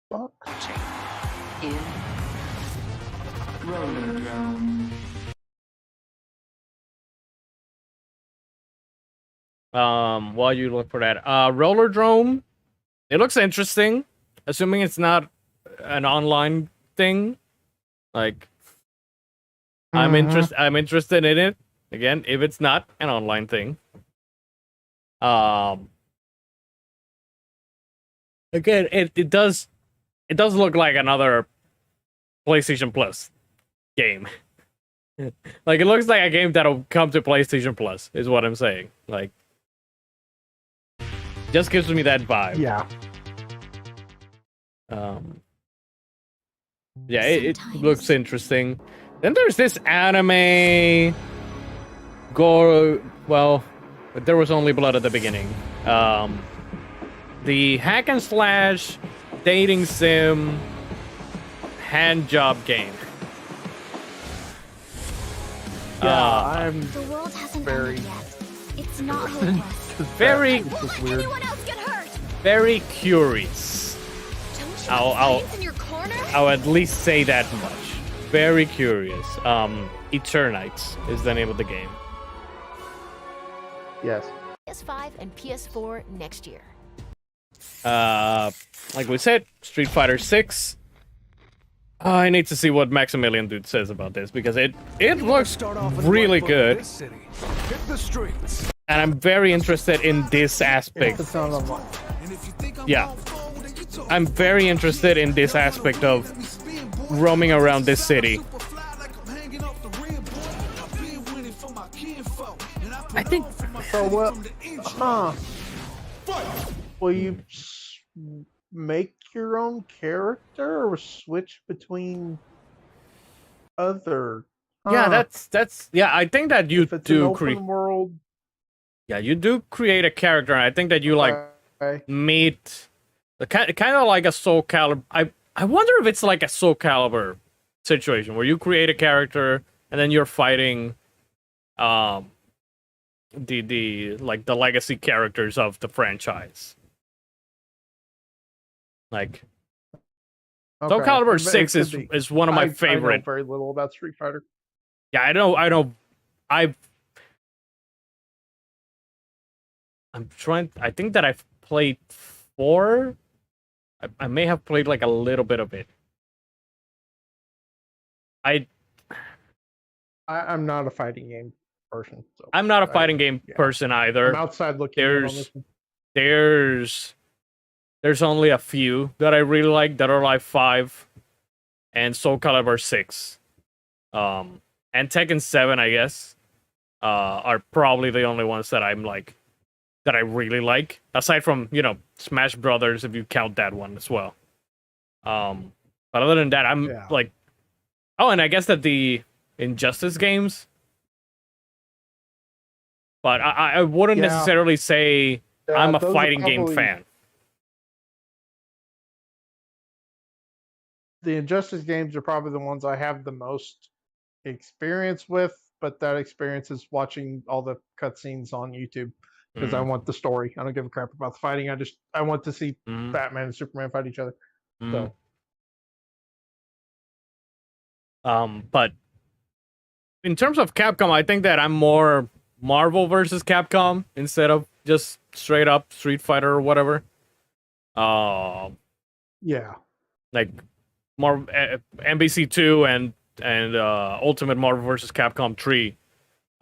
Xbox. In Roller Drone. While you look for that, Roller Drone. It looks interesting, assuming it's not an online thing. Like, I'm interested in it. Again, if it's not an online thing. Again, it does look like another PlayStation Plus game. Like, it looks like a game that'll come to PlayStation Plus, is what I'm saying. Like, just gives me that vibe. Yeah. Yeah, it looks interesting. Then there's this anime gore. Well, there was only blood at the beginning. The hack and slash dating sim hand job game. Yeah, I'm The world hasn't very ended yet. It's not hopeless. very Won't let anyone else get hurt. very curious. Don't you have science in your corner? I'll at least say that much. Very curious. Eternites is the name of the game. Yes. PS5 and PS4 next year. Like we said, Street Fighter 6. I need to see what Maximilian Dude says about this, because it looks really good. Hit the streets. And I'm very interested in this aspect. It's not online. Yeah. I'm very interested in this aspect of roaming around this city. I think. So what? Will you make your own character or switch between other? Yeah, that's. Yeah, I think that you do create world. Yeah, you do create a character, and I think that you like meet the kind of like a Soul Calibur. I wonder if it's like a Soul Calibur situation where you create a character and then you're fighting the like the legacy characters of the franchise. Like Soul Calibur 6 is one of my favorite. I know very little about Street Fighter. Yeah, I know. I'm trying. I think that I've played 4. I may have played like a little bit of it. I'm not a fighting game person. So I'm not a fighting game person either. I'm outside looking in on this one. There's only a few that I really like. Dead or Alive 5 and Soul Calibur 6. And Tekken 7, I guess, are probably the only ones that I'm like that I really like. Aside from, Smash Brothers, if you count that one as well. But other than that, I'm like, oh, and I guess that the Injustice games. But I wouldn't necessarily say I'm a fighting game fan. The Injustice games are probably the ones I have the most experience with, but that experience is watching all the cutscenes on YouTube because I want the story. I don't give a crap about the fighting. I want to see Batman and Superman fight each other. So, but in terms of Capcom, I think that I'm more Marvel versus Capcom instead of just straight up Street Fighter or whatever. Yeah, like more MBC2 and Ultimate Marvel vs. Capcom 3.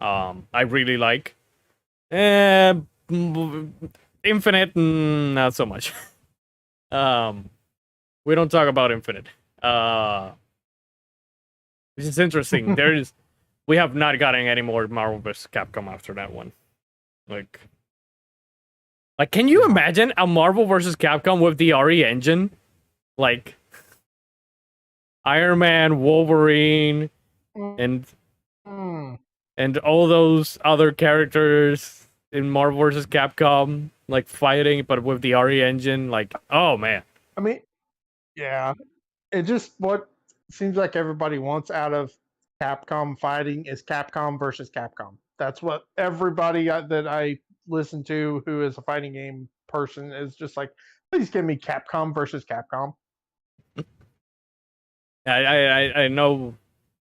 I really like. Infinite, not so much. We don't talk about Infinite. which is interesting. We have not gotten any more Marvel vs. Capcom after that one. Like, can you imagine a Marvel vs. Capcom with the RE engine? Like, Iron Man, Wolverine, and all those other characters in Marvel vs. Capcom, like, fighting, but with the RE engine. Like, oh, man. I mean, yeah. It just, what seems like everybody wants out of Capcom fighting is Capcom versus Capcom. That's what everybody that I listen to who is a fighting game person is just like, please give me Capcom versus Capcom. I know,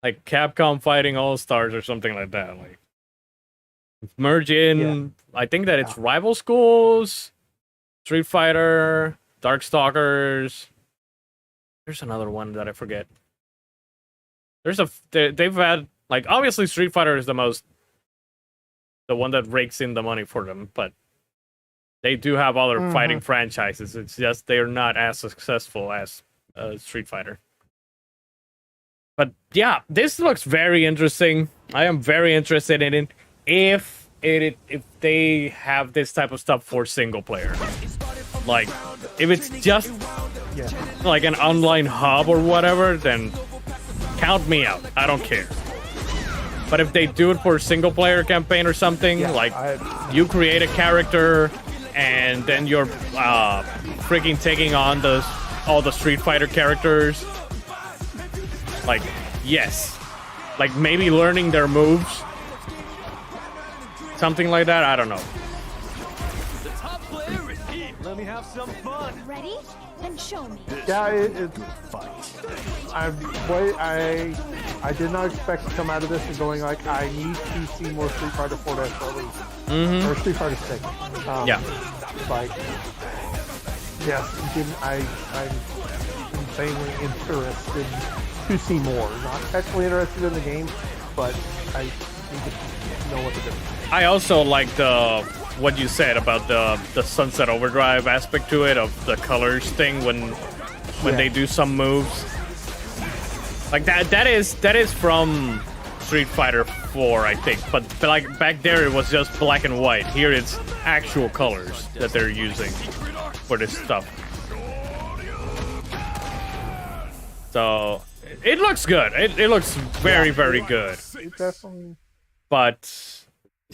like, Capcom Fighting All-Stars or something like that. Like, merge in, I think that it's Rival Schools, Street Fighter, Darkstalkers. There's another one that I forget. They've had, like, obviously Street Fighter is the one that rakes in the money for them, but they do have other fighting franchises. It's just they're not as successful as Street Fighter. But yeah, this looks very interesting. I am very interested in it. If they have this type of stuff for single player, like, if it's just like an online hub or whatever, then count me out. I don't care. But if they do it for a single player campaign or something, you create a character and then you're freaking taking on all the Street Fighter characters. Like, yes. Like, maybe learning their moves. Something like that, I don't know. Let me have some fun. Ready? Then show me. Yeah, I did not expect to come out of this and going like, I need to see more Street Fighter 4 release. Or Street Fighter 6. Like, yes, I'm insanely interested to see more. Not actually interested in the game, but I need to know what to do. I also like what you said about the Sunset Overdrive aspect to it, of the colors thing when they do some moves. Like that is from Street Fighter 4, I think. But like back there it was just black and white. Here it's actual colors that they're using for this stuff. So it looks good. It looks very, very good. It definitely. But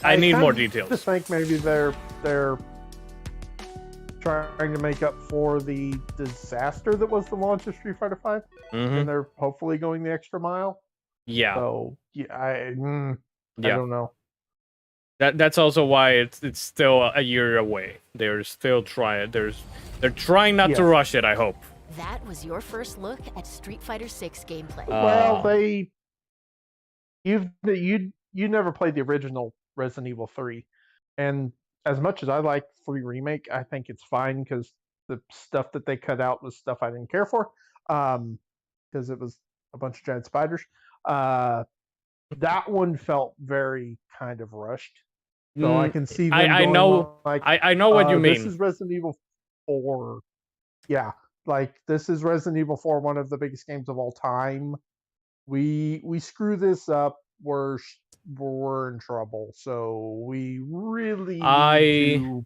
I need more details. I just think maybe they're trying to make up for the disaster that was the launch of Street Fighter V, and they're hopefully going the extra mile. Yeah. So I don't know. That's also why it's still a year away. They're still trying. They're trying not to rush it. I hope. That was your first look at Street Fighter 6 gameplay. Well, you never played the original Resident Evil 3, and as much as I like 3 Remake, I think it's fine because the stuff that they cut out was stuff I didn't care for, because it was a bunch of giant spiders. That one felt very kind of rushed, so I can see them I know like, I know what you mean. This is Resident Evil 4. Yeah, like this is Resident Evil 4, one of the biggest games of all time. We screw this up, we're in trouble. So we really need to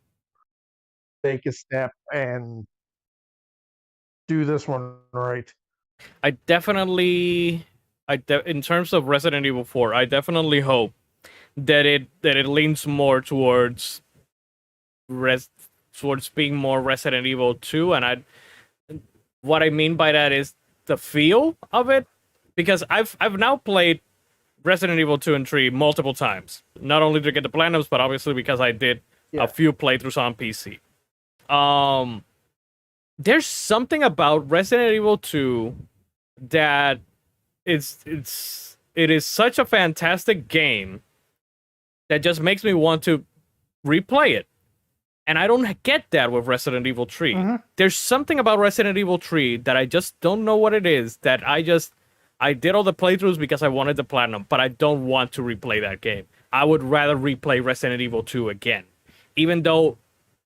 take a step and do this one right. I definitely, in terms of Resident Evil 4, I definitely hope that it leans more towards being more Resident Evil 2, and what I mean by that is the feel of it, because I've now played Resident Evil 2 and 3 multiple times, not only to get the platinums, but obviously because I did a few playthroughs on PC. There's something about Resident Evil 2 that it is such a fantastic game that just makes me want to replay it. And I don't get that with Resident Evil 3. There's something about Resident Evil 3 that I just don't know what it is, that I did all the playthroughs because I wanted the platinum, but I don't want to replay that game. I would rather replay Resident Evil 2 again. Even though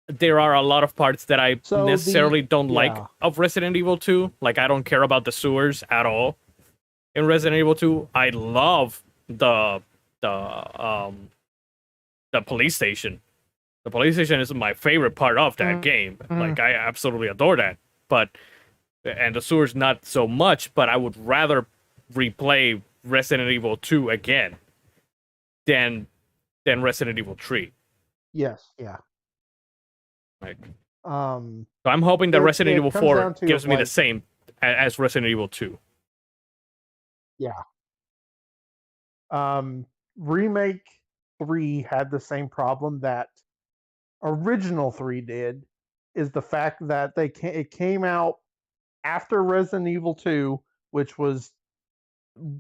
there are a lot of parts that I necessarily don't like of Resident Evil 2. Like, I don't care about the sewers at all. in Resident Evil 2. I love the police station. The police station is my favorite part of that game. Like, I absolutely adore that. And the sewers not so much, but I would rather replay Resident Evil 2 again than Resident Evil 3. Yes, yeah. Like, so I'm hoping that Resident Evil 4 gives me like, the same as Resident Evil 2. Yeah. Remake 3 had the same problem that original 3 did, is the fact that it came out after Resident Evil 2, which was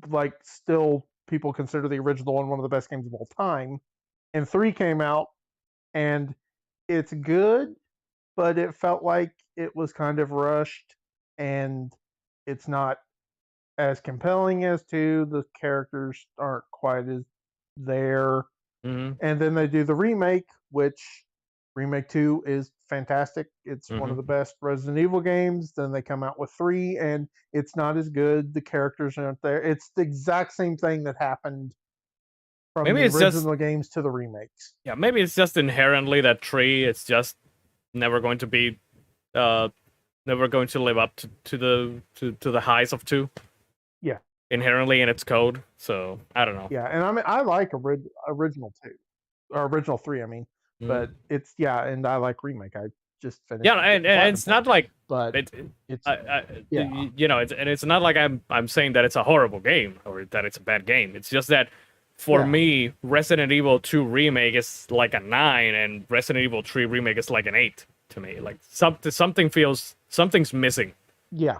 like still people consider the original one of the best games of all time, and 3 came out, and it's good, but it felt like it was kind of rushed, and it's not as compelling as 2. The characters aren't quite as there. Mm-hmm. And then they do the remake, which remake 2 is fantastic. It's one of the best Resident Evil games. Then they come out with 3, and it's not as good. The characters aren't there. It's the exact same thing that happened from Maybe the it's original games to the remakes. Yeah, maybe it's just inherently that 3. It's just never going to be, never going to live up to the highs of 2. Yeah. Inherently in its code. So I don't know. Yeah, and I mean I like original 2, or original 3. I mean, but it's and I like remake. I just finished. Yeah, and it's not like, but it's you know, it's not like I'm saying that it's a horrible game or that it's a bad game. It's just that for me, Resident Evil 2 remake is like a 9, and Resident Evil 3 remake is like an 8 to me. Like something's missing. Yeah.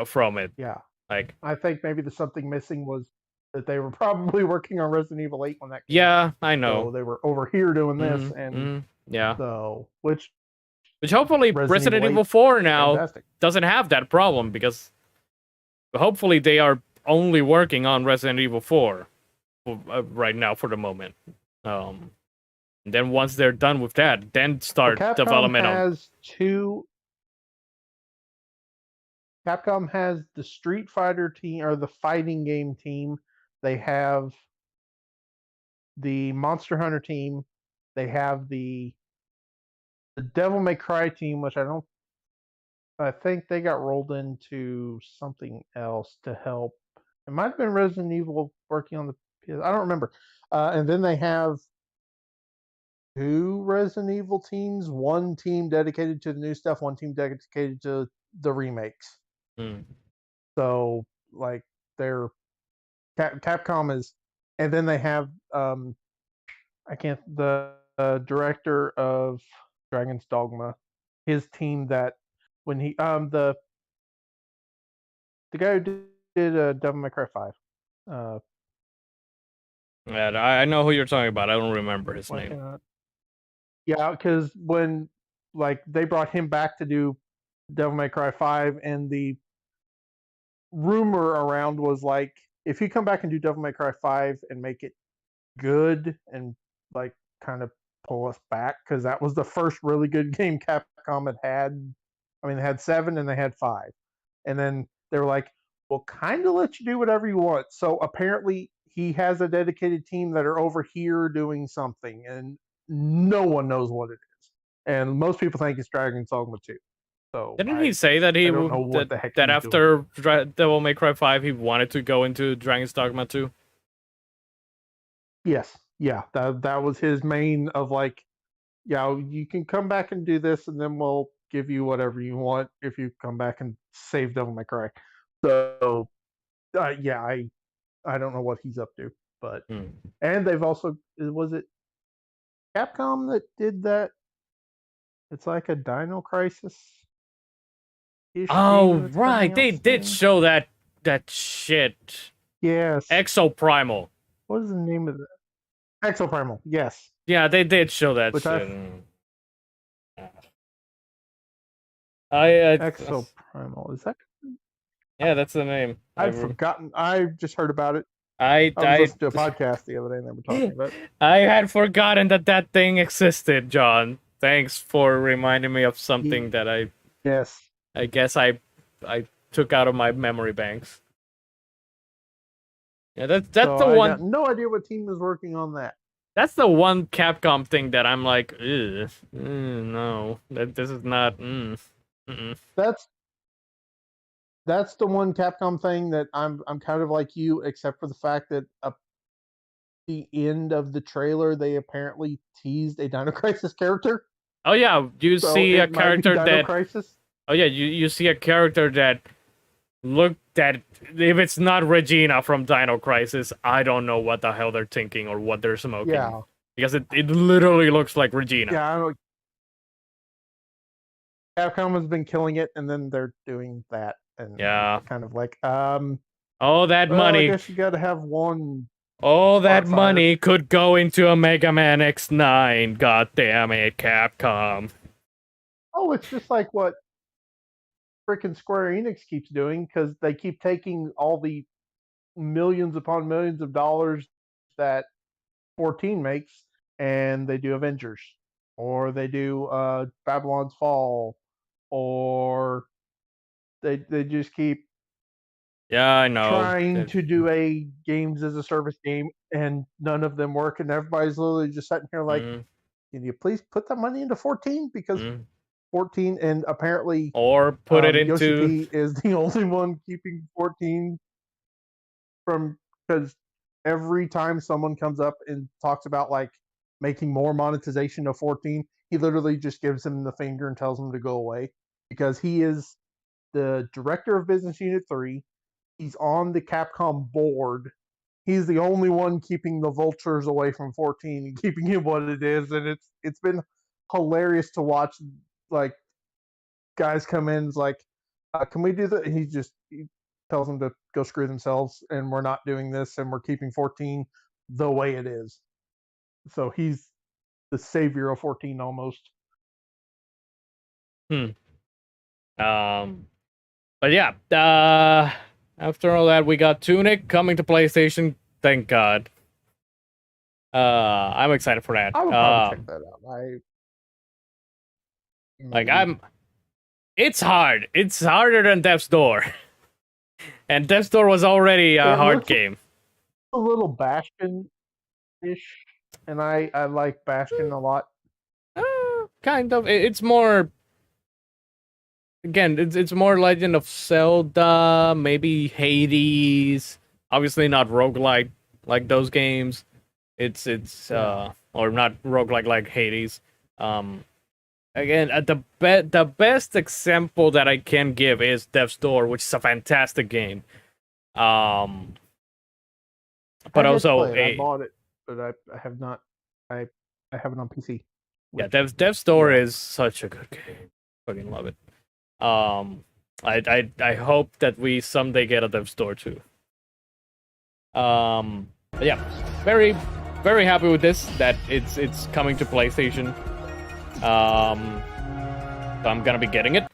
From it. Yeah. Like, I think maybe the something missing was that they were probably working on Resident Evil 8 when that came yeah, out. I know. So they were over here doing this, and yeah. So which hopefully Resident Evil 4 now fantastic. Doesn't have that problem, because hopefully they are only working on Resident Evil 4 right now for the moment. And then once they're done with that, then start development on. Capcom has the Street Fighter team, or the fighting game team. They have the Monster Hunter team. They have the Devil May Cry team, which I think they got rolled into something else to help. It might have been Resident Evil working on the PS. I don't remember. And then they have 2 Resident Evil teams. One team dedicated to the new stuff. One team dedicated to the remakes. So like they're Capcom is, and then they have the director of Dragon's Dogma, his team that when he the guy who did Devil May Cry 5. Yeah, I know who you're talking about. I don't remember his name. Yeah, because when like they brought him back to do Devil May Cry 5, and the rumor around was like, if you come back and do Devil May Cry 5 and make it good and like kind of pull us back, because that was the first really good game Capcom had. I mean, they had 7 and they had 5, and then they were like, we'll kind of let you do whatever you want. So apparently he has a dedicated team that are over here doing something, and no one knows what it is, and most people think it's Dragon's Dogma 2. So didn't he say that that after Devil May Cry 5 he wanted to go into Dragon's Dogma 2? Yes, yeah, that was his main of like, yeah, you can come back and do this, and then we'll give you whatever you want if you come back and save Devil May Cry. So yeah, I don't know what he's up to, but and they've also, was it Capcom that did that? It's like a Dino Crisis. Oh right, they did show that shit. Yes. Exoprimal. What is the name of that? Exoprimal. Yes. Yeah, they did show that Which shit. Exoprimal, is that? Yeah, that's the name. I've forgotten. I just heard about it. I was listening to a podcast the other day, and they were talking about it. I had forgotten that thing existed, John. Thanks for reminding me of something that I. Yes. I guess I took out of my memory banks. Yeah, that's So the I one. got no idea what team is working on that. That's the one Capcom thing that I'm like, no, this is not. That's the one Capcom thing that I'm kind of like you, except for the fact that at the end of the trailer they apparently teased a Dino Crisis character. Oh yeah, you So see a it might be character Dino that. Crisis. Oh yeah, you see a character that looked at. If it's not Regina from Dino Crisis, I don't know what the hell they're thinking or what they're smoking. Yeah. Because it literally looks like Regina. Yeah, I don't. Capcom has been killing it, and then they're doing that, and Yeah. kind of like, all that well, money. I guess you got to have one. All that money could go into a Mega Man X9. God damn it, Capcom. Oh, it's just like what freaking Square Enix keeps doing, because they keep taking all the millions upon millions of dollars that 14 makes, and they do Avengers, or they do Babylon's Fall, or they just keep I know. trying to do a games as a service game, and none of them work, and everybody's literally just sitting here like, can you please put that money into 14? Because 14, and apparently or put it into Yoshi P is the only one keeping 14 from, because every time someone comes up and talks about like making more monetization of 14, he literally just gives him the finger and tells him to go away, because he is the director of Business Unit 3. He's on the Capcom board. He's the only one keeping the vultures away from 14 and keeping it what it is, and it's been hilarious to watch. Like, guys come in, it's like, can we do that? He tells them to go screw themselves, and we're not doing this, and we're keeping 14 the way it is. So he's the savior of 14 almost. But yeah, after all that, we got Tunic coming to PlayStation. Thank God. I'm excited for that. I would probably check that out. It's hard. It's harder than Death's Door. And Death's Door was already a hard game. A little Bastion-ish, and I like Bastion a lot. Kind of. It's more... Again, it's more Legend of Zelda, maybe Hades. Obviously not roguelike like those games. It's or not roguelike like Hades. Again, the best example that I can give is Death's Door, which is a fantastic game. But also I bought it, but I have not. I have it on PC. Yeah, Death's Door is such a good game. Fucking love it. I hope that we someday get a Death's Door too. But yeah, very very happy with this, that it's coming to PlayStation. So I'm gonna be getting it.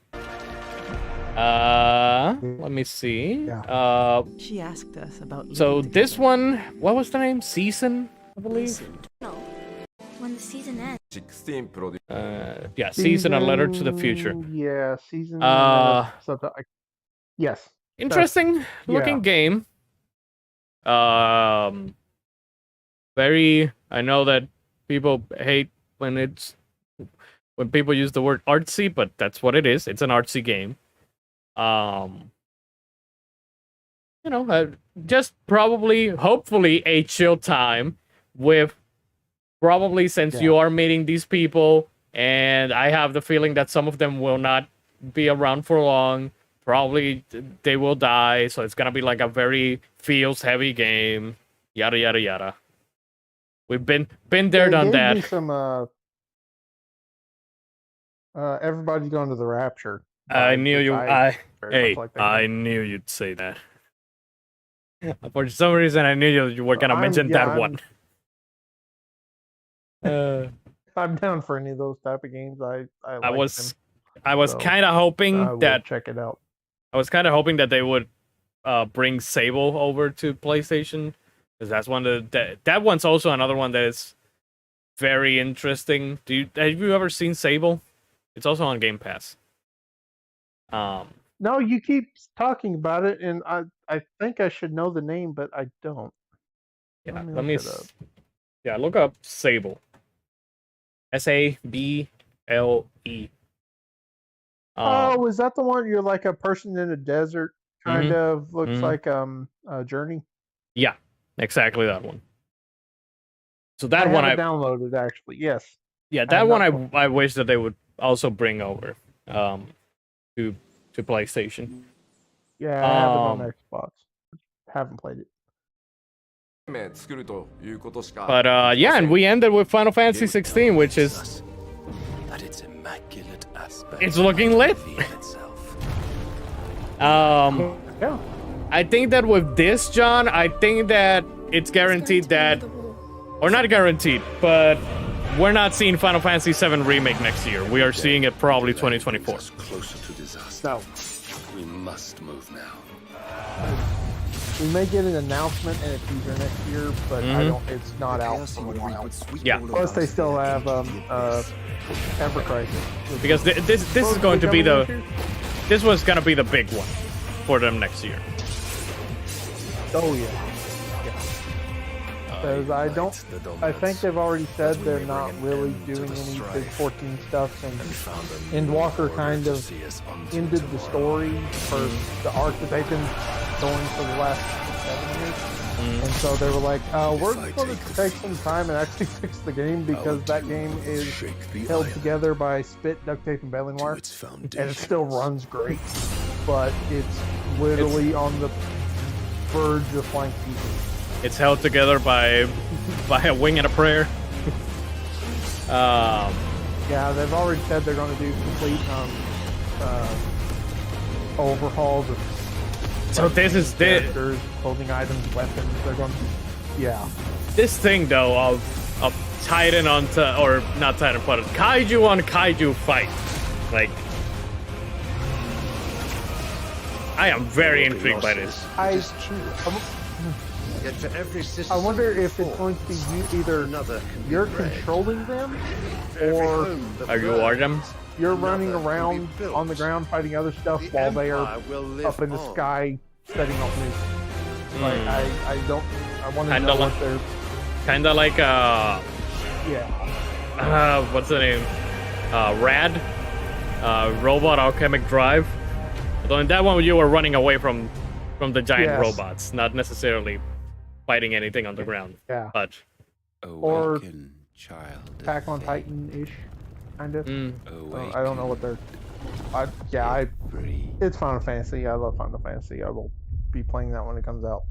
Let me see. She asked us about. So this one, what was the name? Season, I believe. No, when the season ends. 16 produce. Yeah, Season: A Letter to the Future. Yeah, Season. Yes. Interesting looking game. Very. I know that people hate when people use the word artsy, but that's what it is. It's an artsy game. Just probably, hopefully, a chill time with probably, since you are meeting these people, and I have the feeling that some of them will not be around for long. Probably they will die, so it's gonna be like a very feels heavy game. Yada yada yada. We've been there, done that. Some everybody's going to the Rapture. I knew you. I knew you'd say that. For some reason, I knew you were gonna mention that one. I'm down for any of those type of games. I was kind of hoping that check it out. I was kind of hoping that they would bring Sable over to PlayStation, because that's one of that one's also another one that is very interesting. Have you ever seen Sable? It's also on Game Pass. No, you keep talking about it, and I think I should know the name, but I don't. Yeah, Let me look it up. Yeah, look up Sable. Sable. Oh, is that the one you're like a person in a desert? Kind of looks like a Journey. Yeah, exactly that one. So that I one have it downloaded actually. Yes. Yeah, that one I wish that they would also bring over to PlayStation. Yeah, I have it on Xbox. Haven't played it. But yeah, and we ended with Final Fantasy 16, which is it's looking lit. Yeah. I think that with this, John, I think that it's guaranteed that, or not guaranteed, but we're not seeing Final Fantasy 7 Remake next year. We are seeing it probably 2024. Closer to disaster. No. We must move now. We may get an announcement and a teaser next year, but I don't. It's not out for a while. Yeah. Plus, they still have Emperor Crisis. Because this is going to be this was gonna be the big one for them next year. Oh yeah. Because I think they've already said they're not really doing any big 14 stuff, and Endwalker kind of ended the story for the arc that they've been going for the last 7 years. And so they were like, we're going to take some time and actually fix the game, because that game is held together by spit, duct tape, and baling wire, and it still runs great, but it's literally on the verge of flying to pieces. It's held together by a wing and a prayer. Yeah, they've already said they're going to do complete overhauls of. So this is characters, clothing items, weapons. They're going to. Yeah. This thing though of Titan or not Titan, but Kaiju on Kaiju fight, like. I am very intrigued by this. I wonder if it's going to be either you're controlling them, or you are them. You're running around on the ground fighting other stuff while they are up in the sky setting off nukes. Like I want to know what they're. Kinda like what's the name? Rad, Robot Alchemic Drive. Although in that one you were running away from the giant robots, not necessarily fighting anything on the ground. Yeah. But or Attack on Titan-ish, kind of. I don't know what they're. It's Final Fantasy. I love Final Fantasy. I will be playing that when it comes out.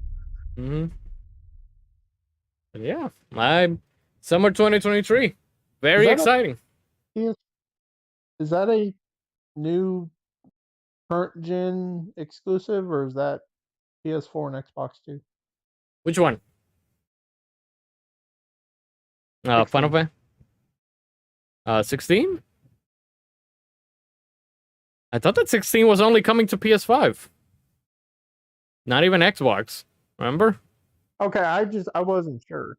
Yeah, summer 2023. Very exciting. Is that a new current gen exclusive, or is that PS4 and Xbox too? Which one? Final Fantasy 16? I thought that 16 was only coming to PS5. Not even Xbox. Remember? Okay, I wasn't sure.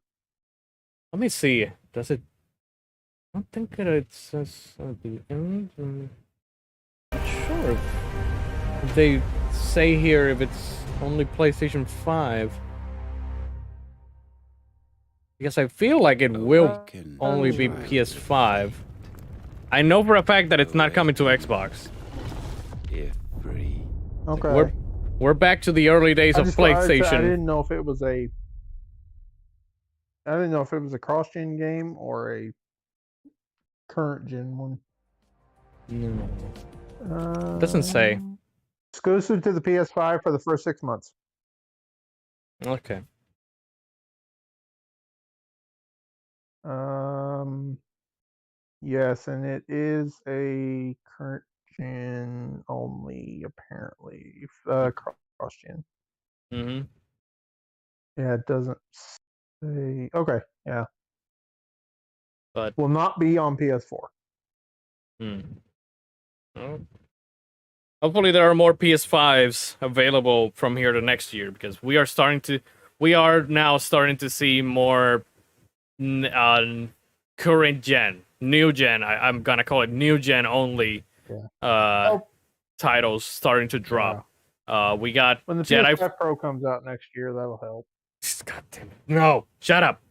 Let me see. Does it? I don't think that it says at the end. I'm not sure if they say here if it's only PlayStation 5. Because I feel like it will only be PS5. I know for a fact that it's not coming to Xbox. Okay. We're back to the early days of PlayStation. I didn't know if it was a. I didn't know if it was a cross-gen game or a current gen one. No. Doesn't say. Exclusive to the PS5 for the first 6 months. Okay. Yes, and it is a current gen only, apparently. Cross gen. Yeah, it doesn't say. Okay, yeah. But will not be on PS4. Oh. Hopefully there are more PS5s available from here to next year, because we are now starting to see more current gen, new gen. I'm gonna call it new gen only. titles starting to drop. We got when the Jedi. PS5 Pro comes out next year, that'll help. God damn it! No, shut up.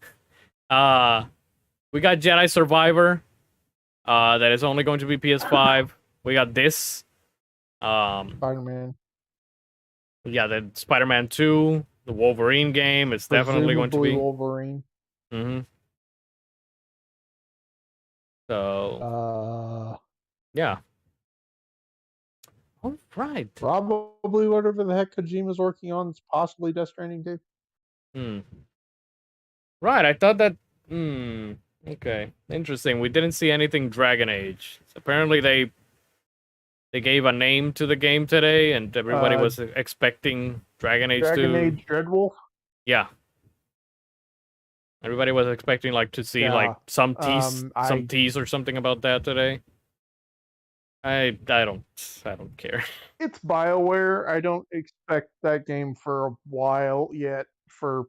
We got Jedi Survivor. That is only going to be PS5. We got this. Spider-Man. Yeah, the Spider-Man 2, the Wolverine game. It's definitely going to be Wolverine. Mm-hmm. So. Yeah. All right. Probably whatever the heck Kojima's working on. It's possibly Death Stranding too. Right. I thought that. Okay. Interesting. We didn't see anything Dragon Age. So apparently they gave a name to the game today, and everybody was expecting Dragon Age 2. Dragon Age Dreadwolf? Yeah. Everybody was expecting to see some tease or something about that today. I don't care. It's BioWare. I don't expect that game for a while yet for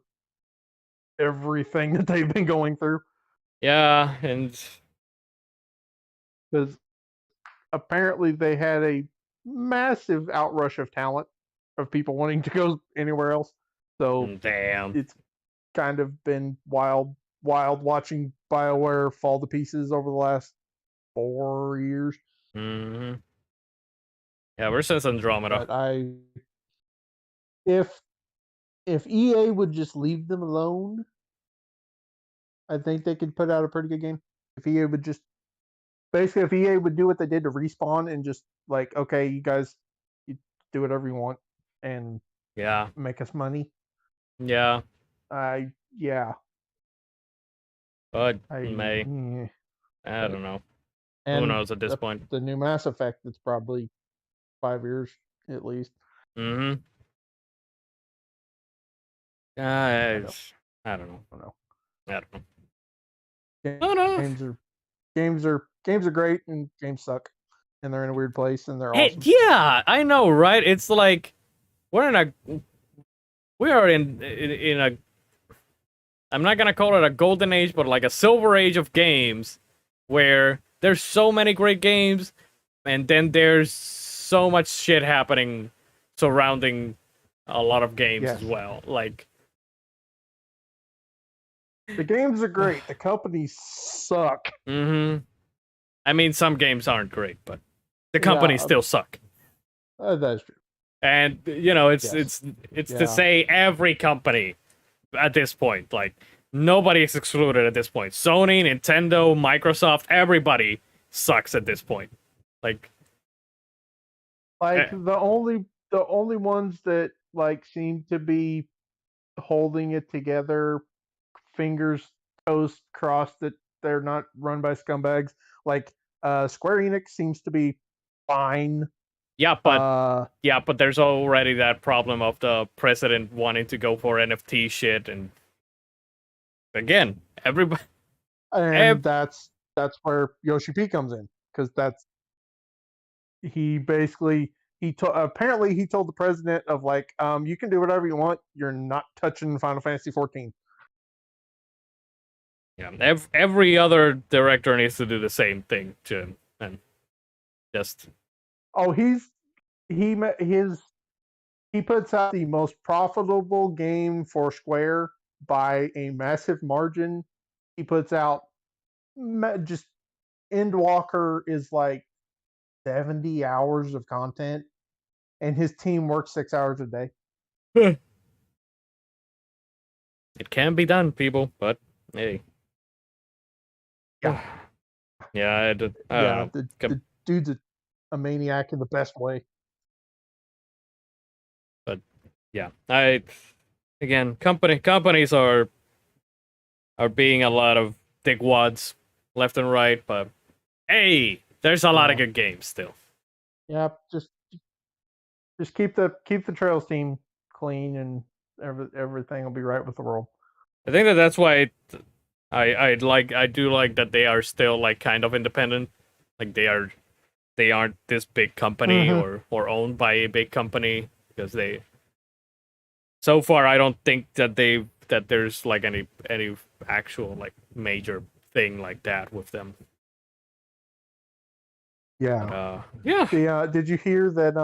everything that they've been going through. Yeah, and because apparently they had a massive outrush of talent of people wanting to go anywhere else. So damn, it's kind of been wild watching BioWare fall to pieces over the last 4 years. Mm-hmm. Yeah, we're since Andromeda. But if EA would just leave them alone, I think they could put out a pretty good game. If EA would just if EA would do what they did to Respawn and just okay, you guys, you do whatever you want and make us money. Yeah. Yeah. But I don't know. And who knows at this point? The new Mass Effect, it's probably 5 years at least. Mm-hmm. I don't know. Games are great and games suck. And they're in a weird place and they're awesome. Yeah, I know, right? It's like we are in a I'm not gonna call it a golden age, but a silver age of games where there's so many great games and then there's so much shit happening surrounding a lot of games as well. The games are great. The companies suck. Mm-hmm. I mean, some games aren't great, but the companies still suck. That's true. And it's to say every company at this point. Nobody is excluded at this point. Sony, Nintendo, Microsoft, everybody sucks at this point. The only ones that seem to be holding it together, fingers toes crossed that they're not run by scumbags. Square Enix seems to be fine. Yeah, but there's already that problem of the president wanting to go for NFT shit, and again, everybody. And that's where Yoshi P comes in, because apparently he told the president of you can do whatever you want. You're not touching Final Fantasy 14. Yeah, every other director needs to do the same thing to him, and just. Oh, he puts out the most profitable game for Square by a massive margin. He puts out just Endwalker is 70 hours of content, and his team works 6 hours a day. It can be done, people, but hey. Yeah. Yeah, I don't know. The dude's a maniac in the best way. But yeah, companies are being a lot of dickwads left and right, but hey, there's a lot of good games still. Yeah, just keep the Trails team clean, and everything will be right with the world. I think that's why I do like that they are still kind of independent. They aren't this big company or owned by a big company, because so far I don't think that there's any actual major thing like that with them. Yeah. Yeah. Did you hear that?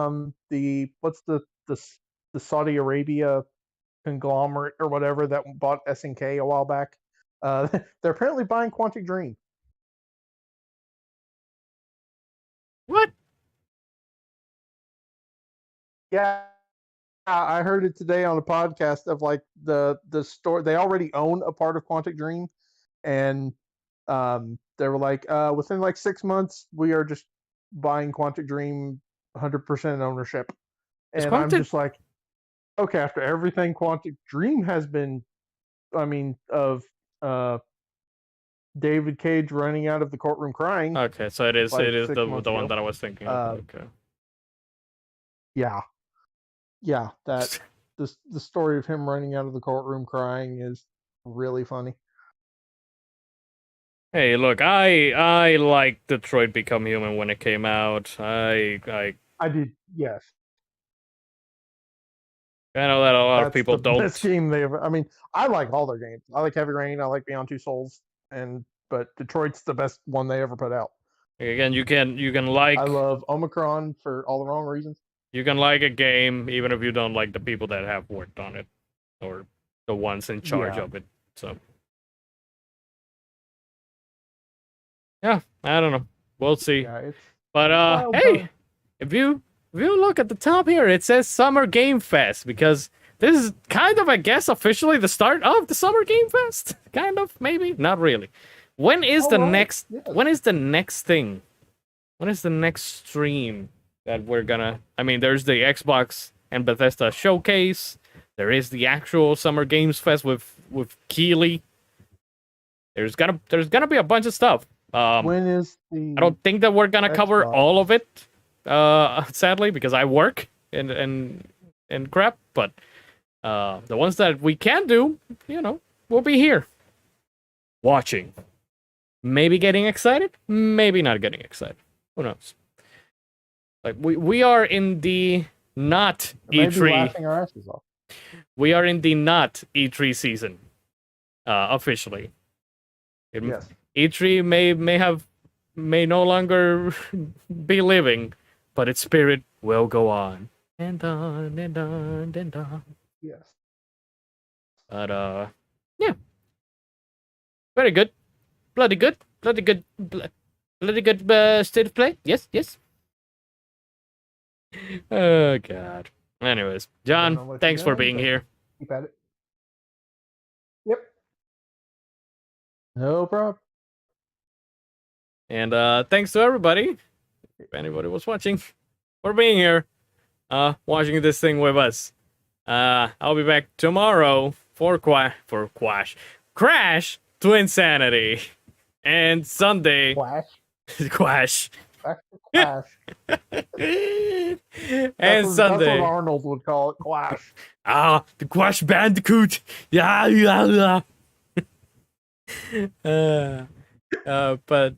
The Saudi Arabia conglomerate or whatever that bought SNK a while back? They're apparently buying Quantic Dream. What? Yeah, I heard it today on a podcast of like the store. They already own a part of Quantic Dream, and they were like, within like 6 months, we are just buying Quantic Dream 100% ownership. Is And I'm Quantic... just like, okay, after everything Quantic Dream has been, of David Cage running out of the courtroom crying. Okay, so it is like the 6 months one ago. that I was thinking of. Okay. Yeah, that the story of him running out of the courtroom crying is really funny. Hey, look, I liked Detroit Become Human when it came out. I did, yes. I know that a lot of That's people the don't. best game they ever. I mean, I like all their games. I like Heavy Rain. I like Beyond Two Souls, but Detroit's the best one they ever put out. Again, you can like. I love Omicron for all the wrong reasons. You can like a game even if you don't like the people that have worked on it, or the ones in charge of it. So yeah, I don't know. We'll see. Yeah, but hey, if you look at the top here, it says Summer Game Fest, because this is kind of, I guess, officially the start of the Summer Game Fest. Kind of, maybe, not really. When is the next? Yes. When is the next thing? When is the next stream that we're gonna? I mean, there's the Xbox and Bethesda showcase. There is the actual Summer Games Fest with Keeley. There's gonna be a bunch of stuff. When is the? I don't think that we're gonna cover Xbox? all of it, sadly, because I work and crap. But the ones that we can do, we'll be here, watching, maybe getting excited, maybe not getting excited. Who knows? Like we are in the not E3. Laughing our asses off. We are in the not E3 season, officially. Yes. E3 may no longer be living, but its spirit will go on and on and on and on. Yes. But yeah, very good, bloody good state of play. Yes. Oh God. Anyways, John, thanks for being here. Keep at it. Yep. No problem. And thanks to everybody, if anybody was watching, for being here, watching this thing with us. I'll be back tomorrow for Crash to Insanity, and Sunday Quash. and That's Sunday. what Arnold would call it, Quash. The Crash Bandicoot. Yeah. But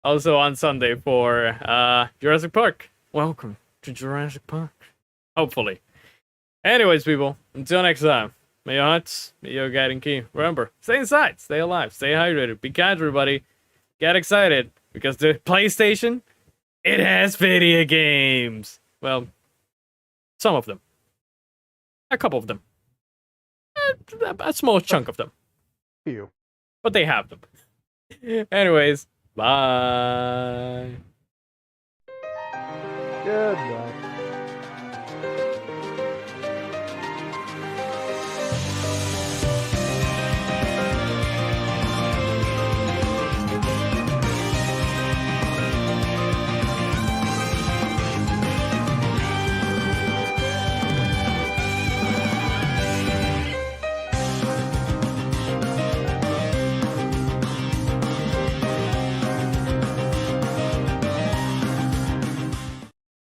also on Sunday for Jurassic Park. Welcome to Jurassic Park. Hopefully. Anyways, people, until next time, may your hearts be your guiding key. Remember, stay inside, stay alive, stay hydrated, be kind, everybody. Get excited, because the PlayStation, it has video games. Well, some of them. A couple of them. A small chunk of them. Few. But they have them. Anyways, bye. Goodbye.